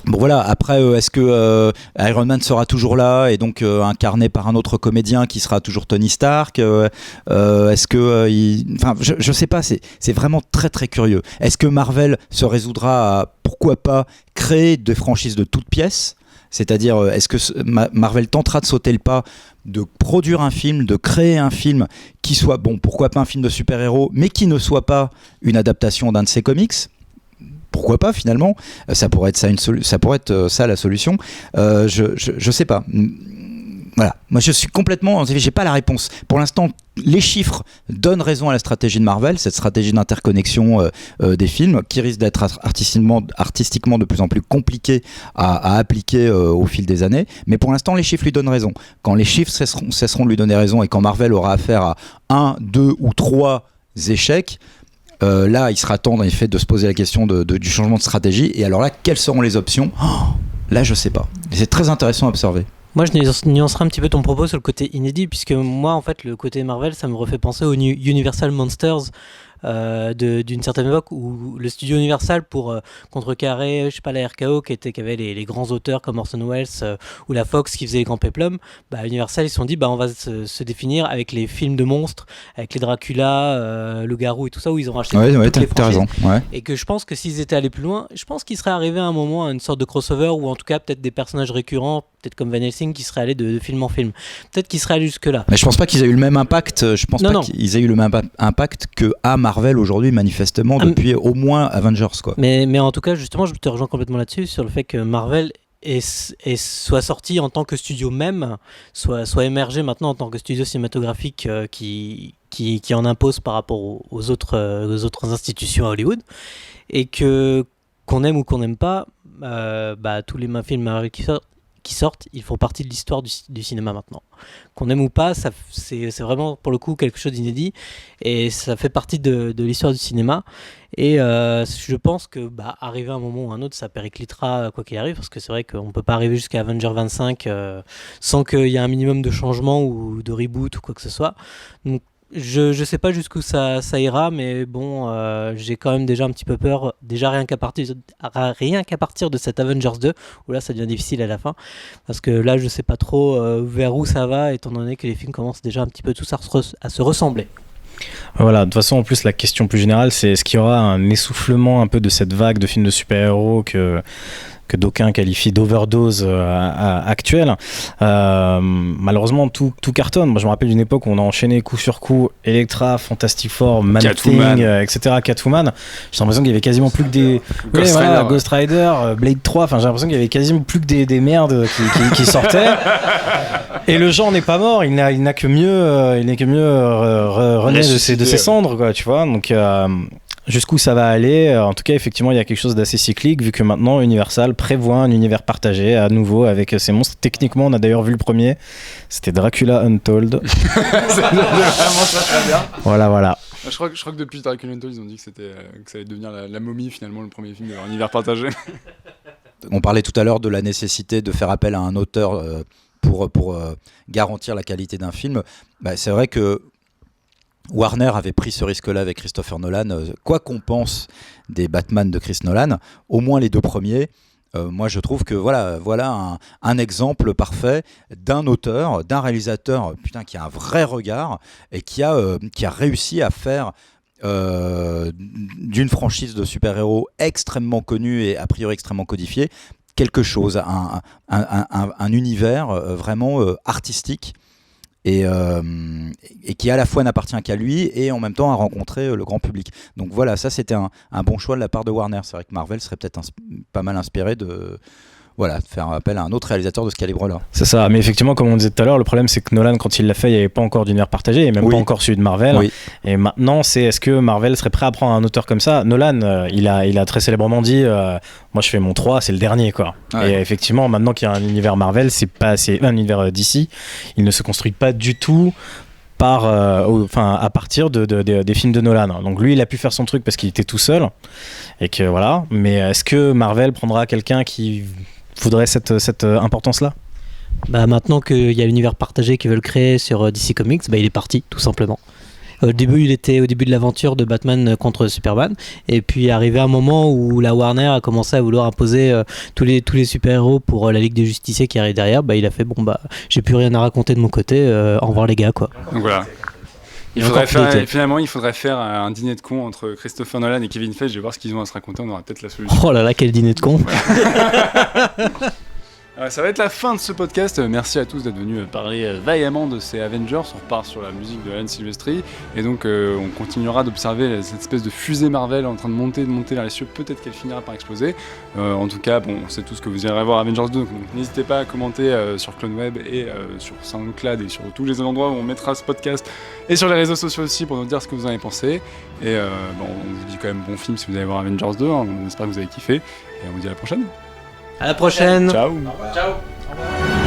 Bon voilà, après est-ce que Iron Man sera toujours là et donc incarné par un autre comédien qui sera toujours Tony Stark, est-ce que enfin je sais pas, c'est vraiment très très curieux. Est-ce que Marvel se résoudra à pourquoi pas créer des franchises de toutes pièces? C'est-à-dire, est-ce que Marvel tentera de sauter le pas, de produire un film, de créer un film qui soit, bon, pourquoi pas un film de super-héros, mais qui ne soit pas une adaptation d'un de ses comics? Pourquoi pas finalement? Ça pourrait être ça la solution. Je sais pas. Voilà, moi je suis complètement, j'ai pas la réponse. Pour l'instant, les chiffres donnent raison à la stratégie de Marvel, cette stratégie d'interconnexion des films, qui risque d'être artistiquement de plus en plus compliquée à appliquer au fil des années. Mais pour l'instant, les chiffres lui donnent raison. Quand les chiffres cesseront de lui donner raison et quand Marvel aura affaire à 1, 2 ou 3 échecs, là, il sera temps en effet de se poser la question du changement de stratégie. Et alors là, quelles seront les options? Là, je sais pas. C'est très intéressant à observer. Moi, je nuancerai un petit peu ton propos sur le côté inédit, puisque moi, en fait, le côté Marvel, ça me refait penser aux Universal Monsters d'une certaine époque, où le studio Universal, pour contrecarrer, je sais pas, la RKO qui avait les grands auteurs comme Orson Welles ou la Fox qui faisait les grands péplums, Universal, ils se sont dit, on va se définir avec les films de monstres, avec les Dracula, le Garou et tout ça, où ils ont racheté toutes les franchises. T'as raison. Ouais. Et que je pense que s'ils étaient allés plus loin, je pense qu'ils seraient arrivés à un moment à une sorte de crossover, ou en tout cas peut-être des personnages récurrents, peut-être comme Van Helsing, qui seraient allés de film en film. Peut-être qu'ils seraient allés jusque-là. Mais je pense pas qu'ils aient eu le même impact. Je pense pas qu'ils aient eu le même impact que à Marvel aujourd'hui, manifestement, depuis au moins Avengers, quoi. Mais en tout cas, justement, je te rejoins complètement là-dessus, sur le fait que Marvel soit sorti en tant que studio même, soit émergé maintenant en tant que studio cinématographique qui en impose par rapport aux autres institutions à Hollywood, et qu'on aime ou qu'on n'aime pas, tous les films Marvel qui sortent, ils font partie de l'histoire du cinéma maintenant. Qu'on aime ou pas, c'est vraiment pour le coup quelque chose d'inédit, et ça fait partie de l'histoire du cinéma. Et je pense que arrivé à un moment ou un autre, ça périclitera quoi qu'il arrive, parce que c'est vrai qu'on peut pas arriver jusqu'à Avenger 25 sans qu'il y ait un minimum de changement ou de reboot ou quoi que ce soit. Donc je sais pas jusqu'où ça ira, mais bon, j'ai quand même déjà un petit peu peur, déjà rien qu'à partir de cet Avengers 2, où là ça devient difficile à la fin, parce que là je sais pas trop vers où ça va, étant donné que les films commencent déjà un petit peu tous à se ressembler. Voilà, de toute façon, en plus, la question plus générale, c'est est-ce qu'il y aura un essoufflement un peu de cette vague de films de super-héros que d'aucuns qualifient d'overdose actuelle. Malheureusement, tout cartonne. Moi, je me rappelle d'une époque où on a enchaîné coup sur coup Elektra, Fantastic Four, Man-Thing, etc., Catwoman. J'ai l'impression qu'il y avait quasiment plus que des... Ghost Rider, Blade 3, enfin, j'ai l'impression qu'il y avait quasiment plus que des merdes qui sortaient. Et le genre n'est pas mort, il n'a que mieux renaît de ses cendres, quoi, tu vois. Donc... jusqu'où ça va aller, en tout cas effectivement il y a quelque chose d'assez cyclique, vu que maintenant Universal prévoit un univers partagé à nouveau avec ces monstres. Techniquement on a d'ailleurs vu le premier, c'était Dracula Untold. C'est vraiment très bien. Voilà. Je crois que depuis Dracula Untold ils ont dit que ça allait devenir la momie finalement, le premier film de leur univers partagé. On parlait tout à l'heure de la nécessité de faire appel à un auteur pour garantir la qualité d'un film. C'est vrai que Warner avait pris ce risque-là avec Christopher Nolan. Quoi qu'on pense des Batman de Chris Nolan, au moins les 2 premiers, moi je trouve que voilà un exemple parfait d'un auteur, d'un réalisateur qui a un vrai regard et qui a réussi à faire d'une franchise de super-héros extrêmement connue et a priori extrêmement codifiée, quelque chose, un univers vraiment artistique et qui à la fois n'appartient qu'à lui et en même temps a rencontré le grand public. Donc voilà, ça c'était un bon choix de la part de Warner. C'est vrai que Marvel serait peut-être pas mal inspiré de faire appel à un autre réalisateur de ce calibre-là. C'est ça, mais effectivement, comme on disait tout à l'heure, le problème c'est que Nolan, quand il l'a fait, il n'y avait pas encore d'univers partagé, et même pas encore celui de Marvel. Oui. Et maintenant, est-ce que Marvel serait prêt à prendre un auteur comme ça? Nolan, il a très célébrement dit moi je fais mon 3, c'est le dernier, quoi. Ouais. Et effectivement, maintenant qu'il y a un univers Marvel, c'est un univers DC, il ne se construit pas du tout à partir des films de Nolan. Donc lui, il a pu faire son truc parce qu'il était tout seul, et que voilà. Mais est-ce que Marvel prendra quelqu'un qui voudrait cette importance-là? Bah, maintenant qu'il y a l'univers partagé qu'ils veulent créer sur DC Comics, bah, il est parti, tout simplement. Au début, il était au début de l'aventure de Batman contre Superman, et puis arrivé un moment où la Warner a commencé à vouloir imposer tous les super-héros pour la Ligue des Justiciers qui arrive derrière, bah, il a fait bon bah j'ai plus rien à raconter de mon côté, au revoir les gars, quoi. Donc voilà. Finalement, il faudrait faire un dîner de cons entre Christopher Nolan et Kevin Feige. Je vais voir ce qu'ils ont à se raconter. On aura peut-être la solution. Oh là là, quel dîner de cons. Ça va être la fin de ce podcast. Merci à tous d'être venus parler vaillamment de ces Avengers. On repart sur la musique de Alan Silvestri. Et donc, on continuera d'observer cette espèce de fusée Marvel en train de monter vers les cieux. Peut-être qu'elle finira par exploser. En tout cas, on sait tous que vous irez voir Avengers 2. Donc, n'hésitez pas à commenter sur CloneWeb et sur SoundCloud et sur tous les endroits où on mettra ce podcast. Et sur les réseaux sociaux aussi pour nous dire ce que vous en avez pensé. Et on vous dit quand même bon film si vous allez voir Avengers 2. On espère que vous avez kiffé. Et on vous dit à la prochaine. À la prochaine. Ciao. Ciao.